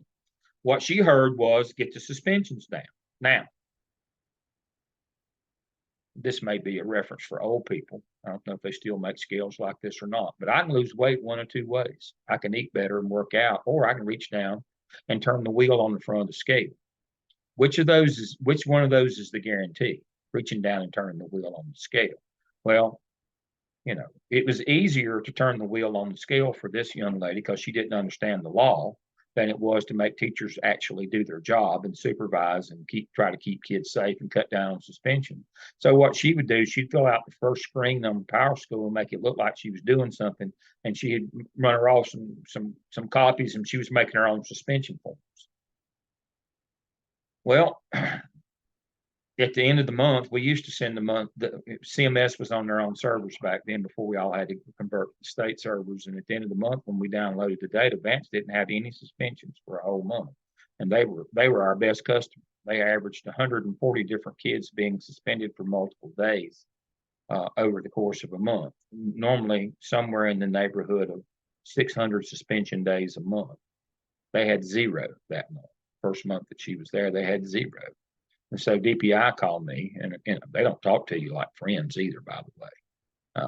A: What she heard was, get the suspensions down. Now, this may be a reference for old people. I don't know if they still make scales like this or not, but I can lose weight 1 of 2 ways. I can eat better and work out, or I can reach down and turn the wheel on the front of the scale. Which one of those is the guarantee? Reaching down and turning the wheel on the scale. Well, it was easier to turn the wheel on the scale for this young lady because she didn't understand the law than it was to make teachers actually do their job and supervise and try to keep kids safe and cut down on suspension. So what she would do, she'd fill out the first screen on Power School and make it look like she was doing something, and she'd run her off some copies, and she was making her own suspension forms. Well, at the end of the month, we used to send the CMS was on their own servers back then before we all had to convert to state servers. And at the end of the month, when we downloaded the data, Vance didn't have any suspensions for a whole month. And they were our best customer. They averaged 140 different kids being suspended for multiple days over the course of a month. Normally somewhere in the neighborhood of 600 suspension days a month. They had 0 that month. First month that she was there, they had 0. And so DPI called me, and they don't talk to you like friends either, by the way.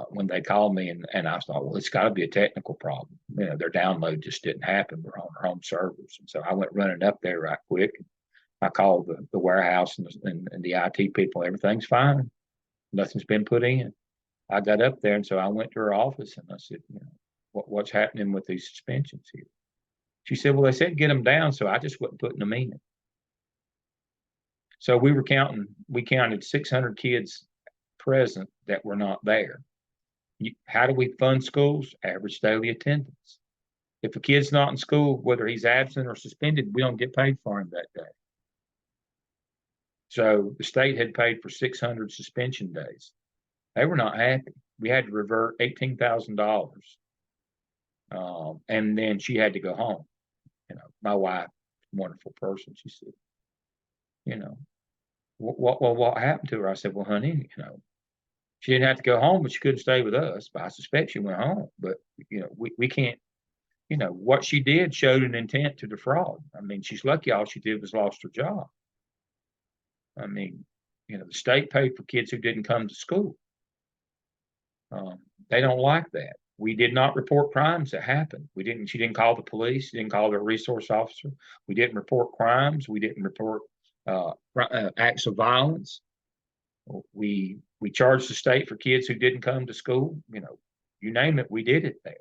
A: When they called me, and I thought, well, it's got to be a technical problem. Their download just didn't happen. We're on our home servers. And so I went running up there right quick. I called the warehouse and the IT people. Everything's fine. Nothing's been put in. I got up there, and so I went to her office, and I said, what's happening with these suspensions here? She said, well, they said get them down, so I just wasn't putting them in. So we counted 600 kids present that were not there. How do we fund schools? Average daily attendance. If a kid's not in school, whether he's absent or suspended, we don't get paid for him that day. So the state had paid for 600 suspension days. They were not happy. We had to revert $18,000. And then she had to go home. My wife wonderful person. She said, you know, what happened to her? I said, well, honey, you know, she didn't have to go home, but she couldn't stay with us. But I suspect she went home. But, you know, we can't, you know, what she did showed an intent to defraud. I mean, she's lucky all she did was lost her job. I mean, you know, the state paid for kids who didn't come to school. They don't like that. We did not report crimes that happened. She didn't call the police. She didn't call their resource officer. We didn't report crimes. We didn't report acts of violence. We charged the state for kids who didn't come to school. You know, you name it, we did it there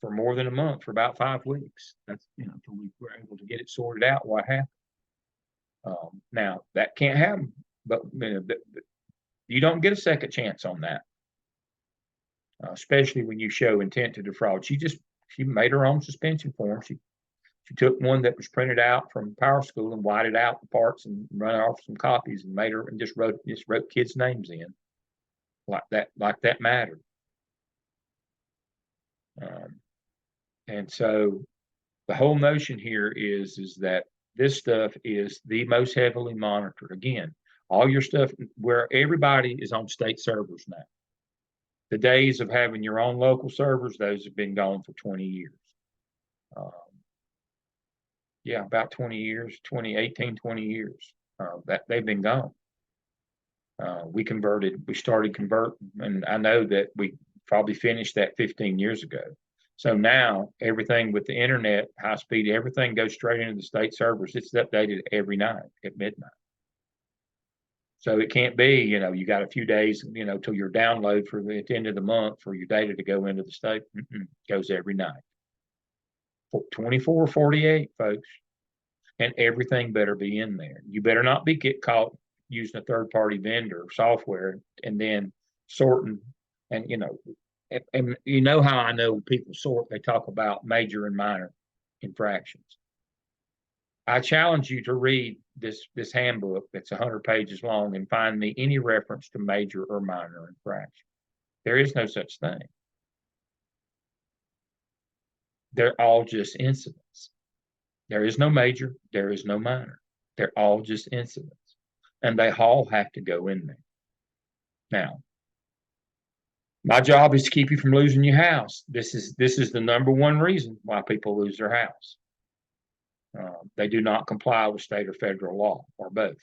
A: for more than a month, for about 5 weeks. That's, you know, until we were able to get it sorted out what happened. Now that can't happen, but you know, you don't get a second chance on that. Especially when you show intent to defraud. She made her own suspension form. She took one that was printed out from Power School and whited out the parts and run off some copies and made her and just wrote kids' names in like that mattered. And so the whole notion here is that this stuff is the most heavily monitored. Again, all your stuff where everybody is on state servers now. The days of having your own local servers, those have been gone for 20 years. Yeah, about 20 years, 20 years, that they've been gone. We started converting, and I know that we probably finished that 15 years ago. So now everything with the internet, high speed, everything goes straight into the state servers. It's updated every night at midnight. So it can't be, you know, you got a few days, you know, till your download for the end of the month for your data to go into the state. It goes every night. 24, 48, folks. And everything better be in there. You better not get caught using a third-party vendor software and then sorting. And, you know, and you know how I know people sort, they talk about major and minor infractions. I challenge you to read this handbook that's 100 pages long and find me any reference to major or minor infraction. There is no such thing. They're all just incidents. There is no major, there is no minor. They're all just incidents. And they all have to go in there. Now, my job is to keep you from losing your house. This is the number one reason why people lose their house. They do not comply with state or federal law, or both.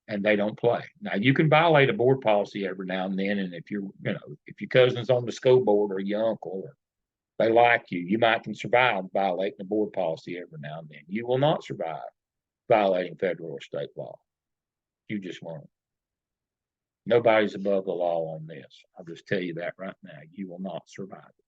A: And they don't play. Now, you can violate a board policy every now and then, and if your cousin's on the school board or your uncle, or they like you, you might can survive violating the board policy every now and then. You will not survive violating federal or state law. You just won't. Nobody's above the law on this. I'll just tell you that right now. You will not survive it.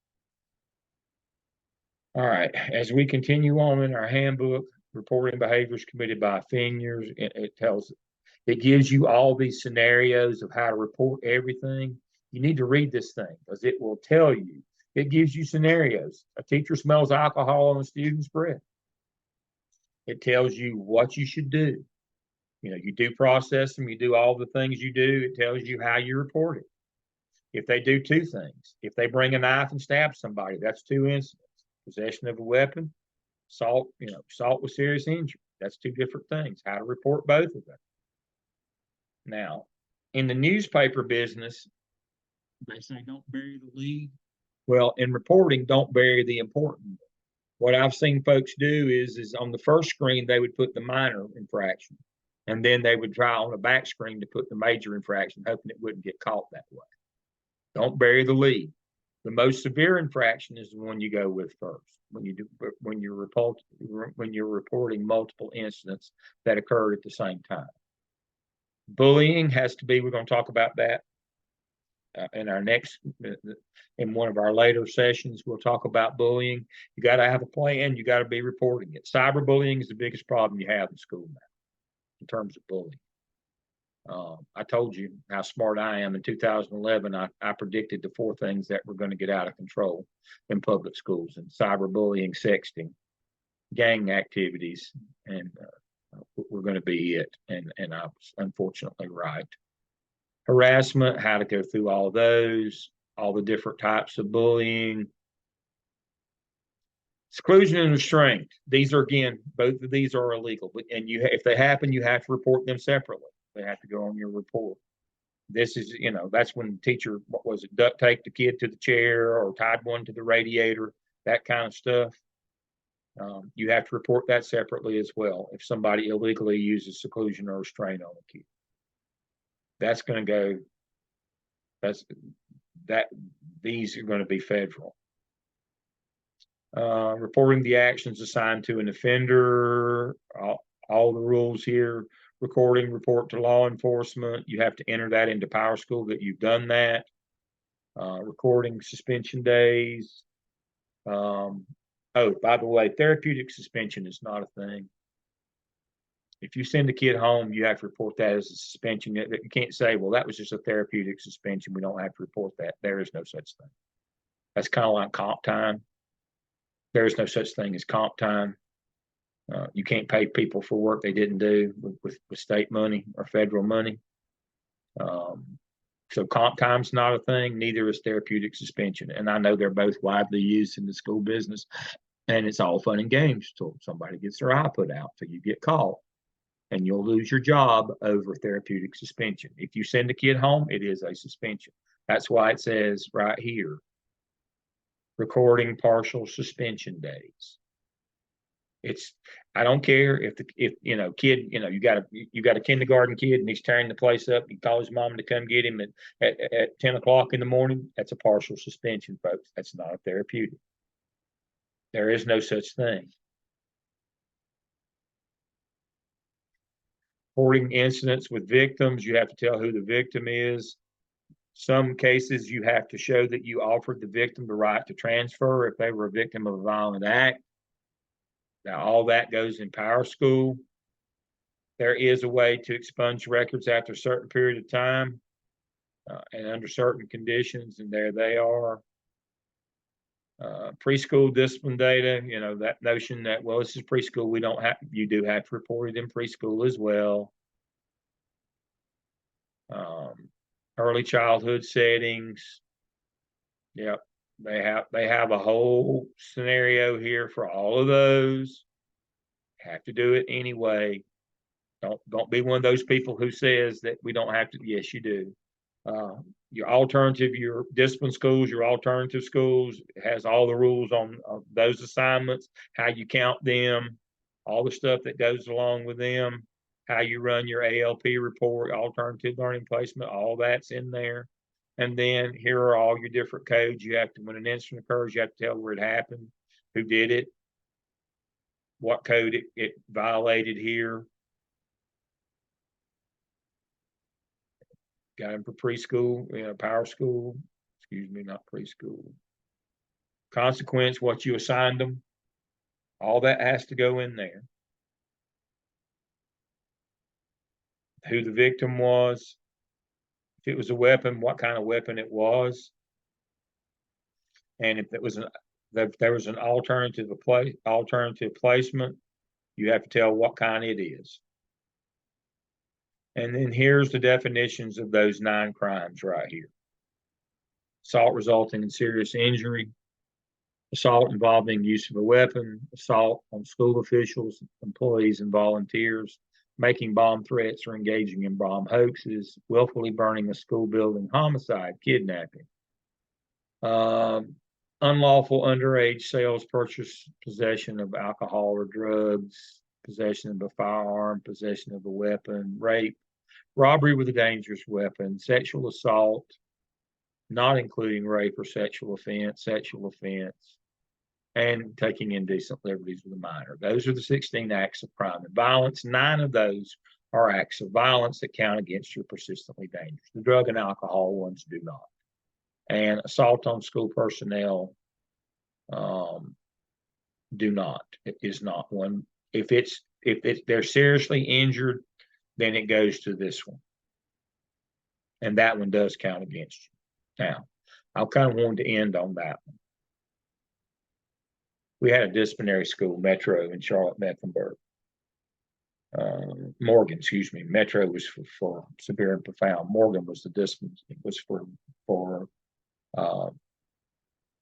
A: All right, as we continue on in our handbook, reporting behaviors committed by offenders, it gives you all these scenarios of how to report everything. You need to read this thing because it will tell you. It gives you scenarios. A teacher smells alcohol on a student's breath. It tells you what you should do. You know, you do process them, you do all the things you do. It tells you how you report it. If they do two things, if they bring a knife and stab somebody, that's 2 incidents. Possession of a weapon, assault with serious injury. That's 2 different things. How to report both of them. Now, in the newspaper business, they say don't bury the lead. Well, in reporting, don't bury the important. What I've seen folks do is on the first screen, they would put the minor infraction. And then they would try on the back screen to put the major infraction, hoping it wouldn't get caught that way. Don't bury the lead. The most severe infraction is the one you go with first when you're reporting multiple incidents that occurred at the same time. Bullying has to be. We're going to talk about that in one of our later sessions. We'll talk about bullying. You got to have a plan. You got to be reporting it. Cyberbullying is the biggest problem you have in school now in terms of bullying. I told you how smart I am. In 2011, I predicted the 4 things that were going to get out of control in public schools: and cyberbullying, sexting, gang activities, and were going to be it. And I was unfortunately right. Harassment, how to go through all those, all the different types of bullying. Seclusion and restraint. These are, again, both of these are illegal, and if they happen, you have to report them separately. They have to go on your report. This is, that's when the teacher, what was it, duct taped the kid to the chair or tied one to the radiator, that kind of stuff. You have to report that separately as well if somebody illegally uses seclusion or restraint on a kid. That's going to go, these are going to be federal. Reporting the actions assigned to an offender, all the rules here, recording, report to law enforcement. You have to enter that into PowerSchool that you've done that. Recording suspension days. Oh, by the way, therapeutic suspension is not a thing. If you send a kid home, you have to report that as a suspension. You can't say, well, that was just a therapeutic suspension. We don't have to report that. There is no such thing. That's kind of like comp time. There is no such thing as comp time. You can't pay people for work they didn't do with state money or federal money. So comp time's not a thing. Neither is therapeutic suspension. And I know they're both widely used in the school business. And it's all fun and games till somebody gets their eye put out, till you get caught. And you'll lose your job over therapeutic suspension. If you send a kid home, it is a suspension. That's why it says right here, recording partial suspension days. I don't care if kid, you got a kindergarten kid and he's tearing the place up. He calls his mom to come get him at 10 o'clock in the morning. That's a partial suspension, folks. That's not a therapeutic. There is no such thing. Reporting incidents with victims, you have to tell who the victim is. Some cases you have to show that you offered the victim the right to transfer if they were a victim of a violent act. Now, all that goes in PowerSchool. There is a way to expunge records after a certain period of time and under certain conditions, and there they are. Preschool discipline data, that notion that, well, this is preschool, you do have to report it in preschool as well. Early childhood settings. Yep. They have a whole scenario here for all of those. Have to do it anyway. Don't be one of those people who says that we don't have to. Yes, you do. Your discipline schools, your alternative schools, has all the rules on those assignments, how you count them, all the stuff that goes along with them, how you run your ALP report, alternative learning placement, all that's in there. And then here are all your different codes. You have to, when an incident occurs, you have to tell where it happened, who did it, what code it violated here. Got them for preschool, PowerSchool, excuse me, not preschool. Consequence, what you assigned them, all that has to go in there. Who the victim was, if it was a weapon, what kind of weapon it was, and if there was an alternative placement, you have to tell what kind it is. And then here's the definitions of those 9 crimes right here. Assault resulting in serious injury, assault involving use of a weapon, assault on school officials, employees, and volunteers, making bomb threats or engaging in bomb hoaxes, willfully burning a school building, homicide, kidnapping, unlawful underage sales, purchase, possession of alcohol or drugs, possession of a firearm, possession of a weapon, rape, robbery with a dangerous weapon, sexual assault, not including rape or sexual offense, and taking indecent liberties with a minor. Those are the 16 acts of crime and violence. 9 of those are acts of violence that count against you persistently dangerous. The drug and alcohol ones do not. And assault on school personnel do not. It is not one. If they're seriously injured, then it goes to this one. And that one does count against you. Now, I kind of wanted to end on that one. We had a disciplinary school, Metro, in Charlotte-Mecklenburg. Morgan, excuse me. Metro was for severe and profound. Morgan was the discipline. It was for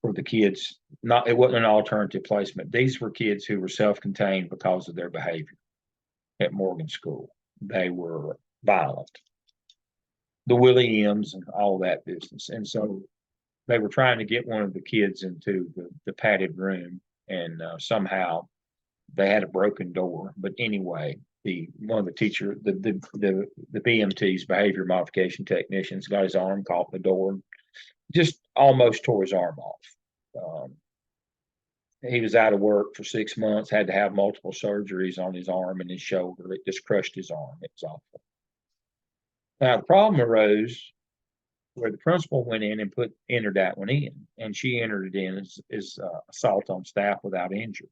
A: for the kids. It wasn't an alternative placement. These were kids who were self-contained because of their behavior at Morgan School. They were violent, the Willie M's and all that business. And so they were trying to get one of the kids into the padded room, and somehow they had a broken door. But anyway, one of the teacher, the BMT's, behavior modification technicians, got his arm caught in the door, just almost tore his arm off. He was out of work for 6 months, had to have multiple surgeries on his arm and his shoulder. It just crushed his arm. It was awful. Now the problem arose where the principal went in and entered that one in, and she entered it in as assault on staff without injury.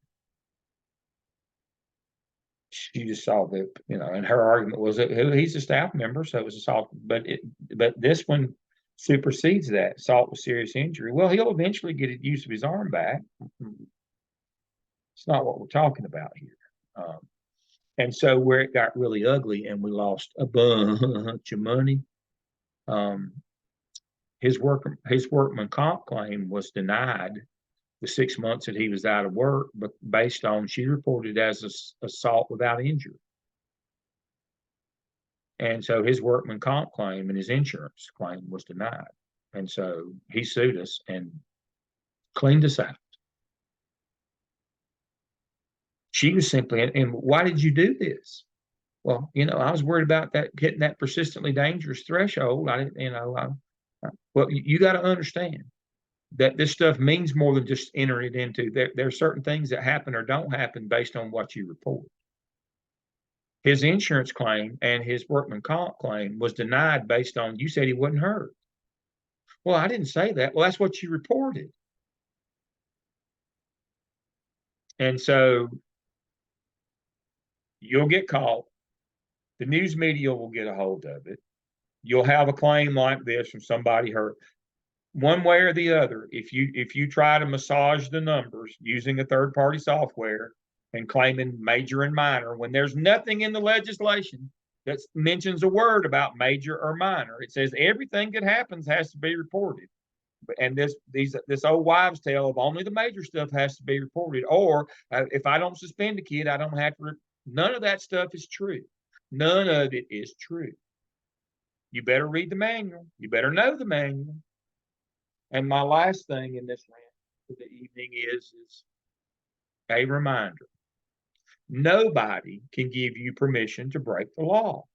A: She just saw that, and her argument was that he's a staff member, so it was assault. But this one supersedes that, assault with serious injury. Well, he'll eventually get use of his arm back. It's not what we're talking about here. And so where it got really ugly and we lost a bunch of money, his workman comp claim was denied the 6 months that he was out of work, but based on, she reported as assault without injury. And so his workman comp claim and his insurance claim was denied. And so he sued us and cleaned us out. She was simply, and why did you do this? Well, I was worried about that, hitting that persistently dangerous threshold. I didn't, well, you got to understand that this stuff means more than just entering it into. There are certain things that happen or don't happen based on what you report. His insurance claim and his workman comp claim was denied based on, you said he wasn't hurt. Well, I didn't say that. Well, that's what you reported. And so you'll get caught. The news media will get a hold of it. You'll have a claim like this from somebody hurt. One way or the other, if you try to massage the numbers using a third-party software and claiming major and minor, when there's nothing in the legislation that mentions a word about major or minor, it says everything that happens has to be reported. And this old wives' tale of only the major stuff has to be reported, or if I don't suspend a kid, I don't have to. None of that stuff is true. None of it is true. You better read the manual. You better know the manual. And my last thing in this rant for the evening is a reminder. Nobody can give you permission to break the law.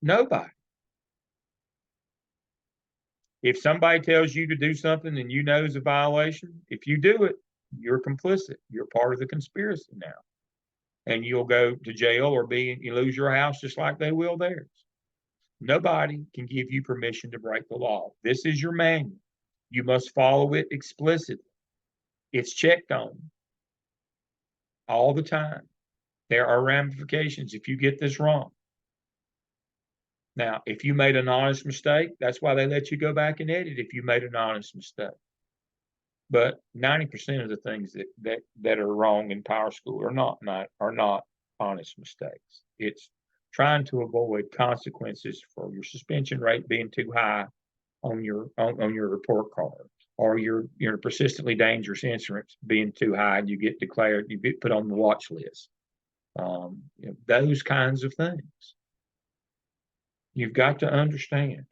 A: Nobody. If somebody tells you to do something and you know is a violation, if you do it, you're complicit. You're part of the conspiracy now. And you'll go to jail or you lose your house just like they will theirs. Nobody can give you permission to break the law. This is your manual. You must follow it explicitly. It's checked on all the time. There are ramifications if you get this wrong. Now, if you made an honest mistake, that's why they let you go back and edit if you made an honest mistake. But 90% of the things that are wrong in Power School are not honest mistakes. It's trying to avoid consequences for your suspension rate being too high on your report card, or your persistently dangerous incidents being too high and you get declared, you get put on the watch list. Those kinds of things. You've got to understand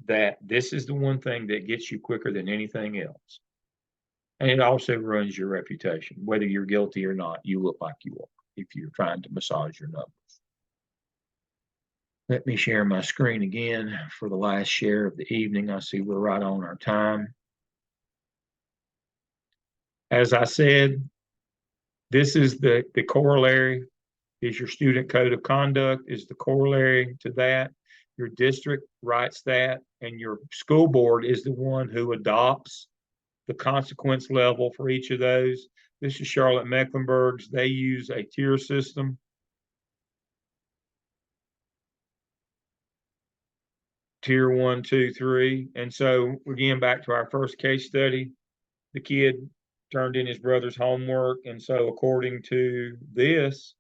A: that this is the one thing that gets you quicker than anything else. And it also ruins your reputation. Whether you're guilty or not, you look like you are if you're trying to massage your numbers. Let me share my screen again for the last share of the evening. I see we're right on our time. As I said, this is the corollary, is your student code of conduct is the corollary to that. Your district writes that, and your school board is the one who adopts the consequence level for each of those. This is Charlotte Mecklenburg's. They use a tier system. Tier 1, 2, 3. And so again, back to our first case study, the kid turned in his brother's homework. And so according to this,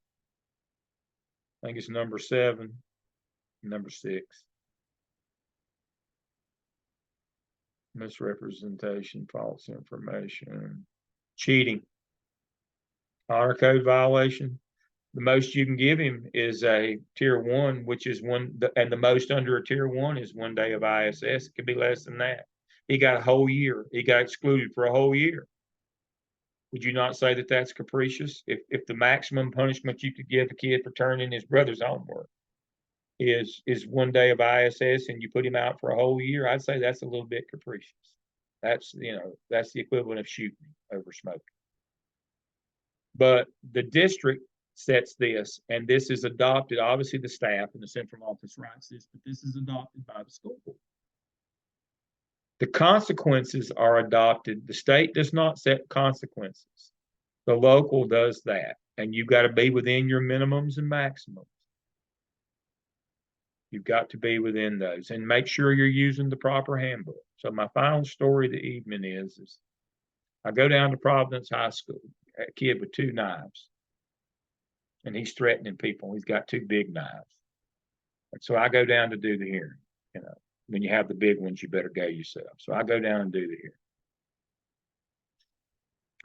A: I think it's number 7, number 6. misrepresentation, false information, cheating, honor code violation. The most you can give him is a tier 1, which is and the most under a tier 1 is 1 day of ISS. It could be less than that. He got a whole year. He got excluded for a whole year. Would you not say that that's capricious? If the maximum punishment you could give a kid for turning his brother's homework is 1 day of ISS and you put him out for a whole year, I'd say that's a little bit capricious. That's that's the equivalent of shooting over smoking. But the district sets this, and this is adopted. Obviously, the staff and the central office writes this, but this is adopted by the school board. The consequences are adopted. The state does not set consequences. The local does that, and you've got to be within your minimums and maximums. You've got to be within those, and make sure you're using the proper handbook. So my final story of the evening is I go down to Providence High School, a kid with 2 knives. And he's threatening people. He's got 2 big knives. And so I go down to do the hearing. When you have the big ones, you better go yourself. So I go down and do the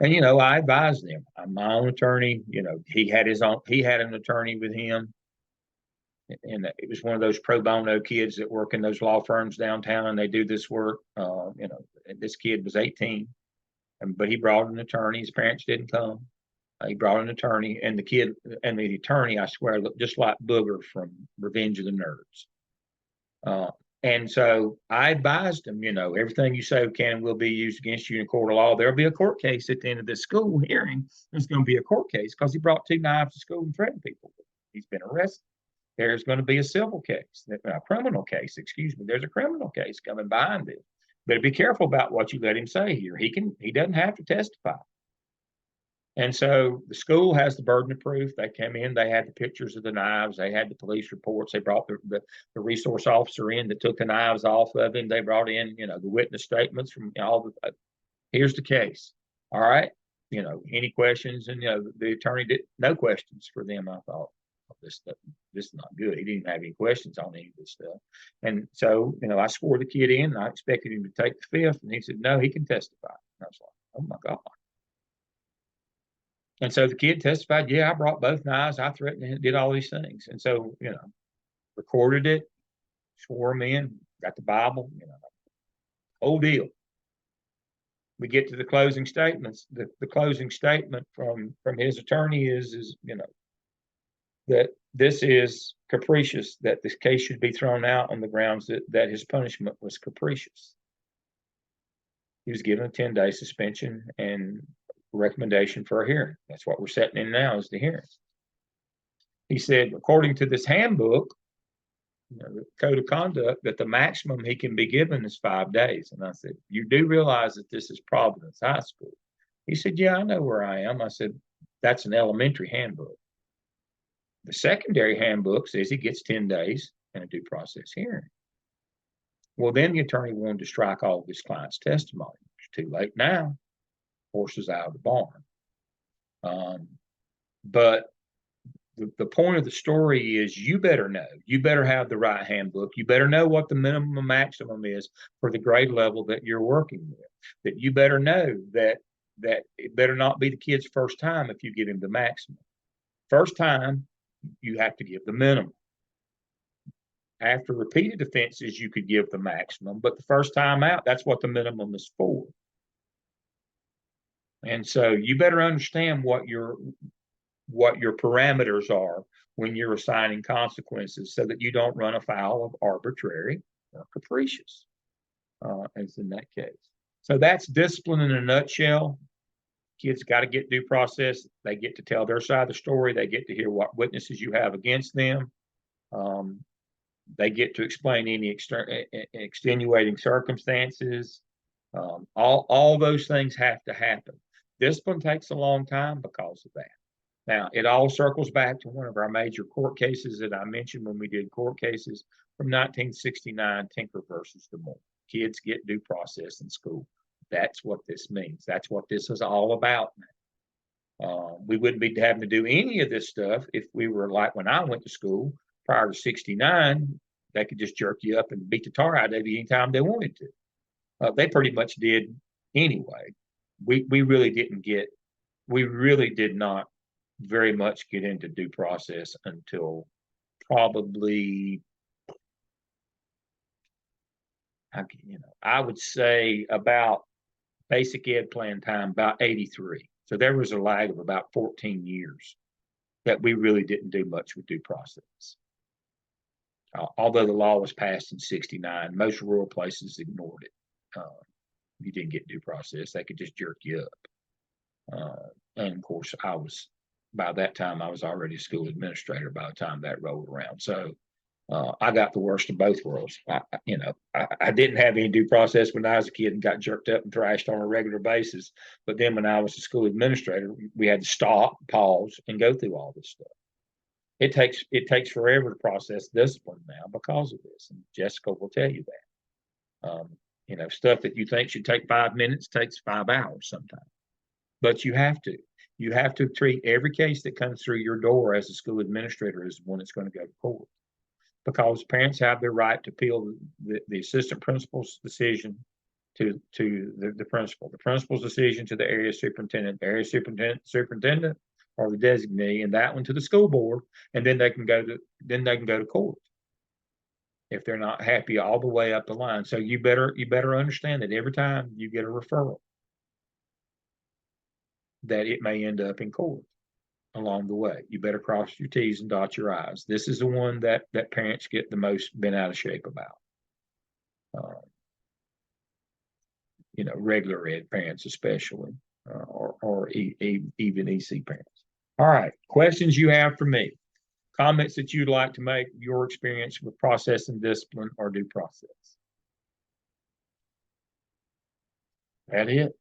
A: hearing. And, I advised him. I'm my own attorney. He had an attorney with him. And it was one of those pro bono kids that work in those law firms downtown, and they do this work. This kid was 18, but he brought an attorney. His parents didn't come. He brought an attorney, and the attorney, I swear, looked just like Booger from Revenge of the Nerds. And so I advised him, everything you say can and will be used against you in a court of law. There'll be a court case at the end of this school hearing. There's going to be a court case because he brought 2 knives to school and threatened people. He's been arrested. There's going to be a civil case, a criminal case, excuse me. There's a criminal case coming behind it. Better be careful about what you let him say here. He doesn't have to testify. And so the school has the burden of proof. They came in, they had the pictures of the knives, they had the police reports, they brought the resource officer in that took the knives off of him. They brought in, the witness statements from all the, here's the case. All right. Any questions? And, the attorney did no questions for them. I thought, this is not good. He didn't have any questions on any of this stuff. And so, I swore the kid in, and I expected him to take the 5th, and he said, no, he can testify. And I was like, oh my God. And so the kid testified, yeah, I brought both knives. I threatened and did all these things. And so, recorded it, swore him in, got the Bible, whole deal. We get to the closing statements. The closing statement from his attorney is that this is capricious, that this case should be thrown out on the grounds that his punishment was capricious. He was given a 10-day suspension and recommendation for a hearing. That's what we're setting in now, is the hearing. He said, according to this handbook, the code of conduct, that the maximum he can be given is 5 days. And I said, you do realize that this is Providence High School? He said, yeah, I know where I am. I said, that's an elementary handbook. The secondary handbook says he gets 10 days and a due process hearing. Well, then the attorney wanted to strike all of his client's testimony. It's too late now. Horses out of the barn. But the point of the story is, you better know. You better have the right handbook. You better know what the minimum and maximum is for the grade level that you're working with. That you better know that it better not be the kid's first time if you give him the maximum. First time, you have to give the minimum. After repeated offenses, you could give the maximum, but the first time out, that's what the minimum is for. And so you better understand what your parameters are when you're assigning consequences, so that you don't run afoul of arbitrary or capricious, as in that case. So that's discipline in a nutshell. Kids got to get due process. They get to tell their side of the story. They get to hear what witnesses you have against them. They get to explain any extenuating circumstances. All those things have to happen. Discipline takes a long time because of that. Now, it all circles back to one of our major court cases that I mentioned when we did court cases from 1969, Tinker versus Des Moines. Kids get due process in school. That's what this means. That's what this is all about now. We wouldn't be having to do any of this stuff if we were like when I went to school prior to 69. They could just jerk you up and beat the tar out of you anytime they wanted to. They pretty much did anyway. We really did not very much get into due process until probably, I would say about basic ed plan time, about 83. So there was a lag of about 14 years that we really didn't do much with due process. Although the law was passed in 69, most rural places ignored it. You didn't get due process. They could just jerk you up. And of course, by that time, I was already a school administrator by the time that rolled around. So I got the worst of both worlds. I didn't have any due process when I was a kid and got jerked up and thrashed on a regular basis. But then when I was a school administrator, we had to stop, pause, and go through all this stuff. It takes forever to process discipline now because of this, and Jessica will tell you that. Stuff that you think should take 5 minutes takes 5 hours sometimes. But you have to treat every case that comes through your door as a school administrator as one that's going to go to court, because parents have the right to appeal the assistant principal's decision to the principal, the principal's decision to the area superintendent, superintendent or the designee, and that one to the school board, and then they can go to court if they're not happy all the way up the line. So you better understand that every time you get a referral, that it may end up in court along the way. You better cross your T's and dot your I's. This is the one that parents get the most bent out of shape about. Regular ed parents especially, or even EC parents. All right, questions you have for me? Comments that you'd like to make, your experience with process and discipline or due process? That it?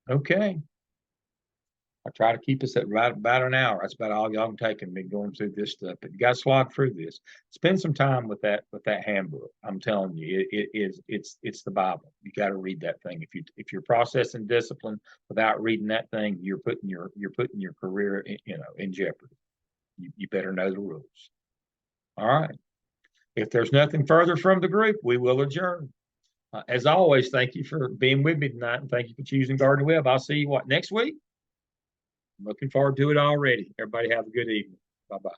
A: Okay. I try to keep us at right about an hour. That's about all y'all can take and me going through this stuff. But you got to slog through this. Spend some time with that handbook. I'm telling you, it's the Bible. You got to read that thing. If you're processing discipline without reading that thing, you're putting your career in jeopardy. You better know the rules. All right. If there's nothing further from the group, we will adjourn. As always, thank you for being with me tonight, and thank you for choosing Garden Web. I'll see you next week? Looking forward to it already. Everybody have a good evening. Bye-bye.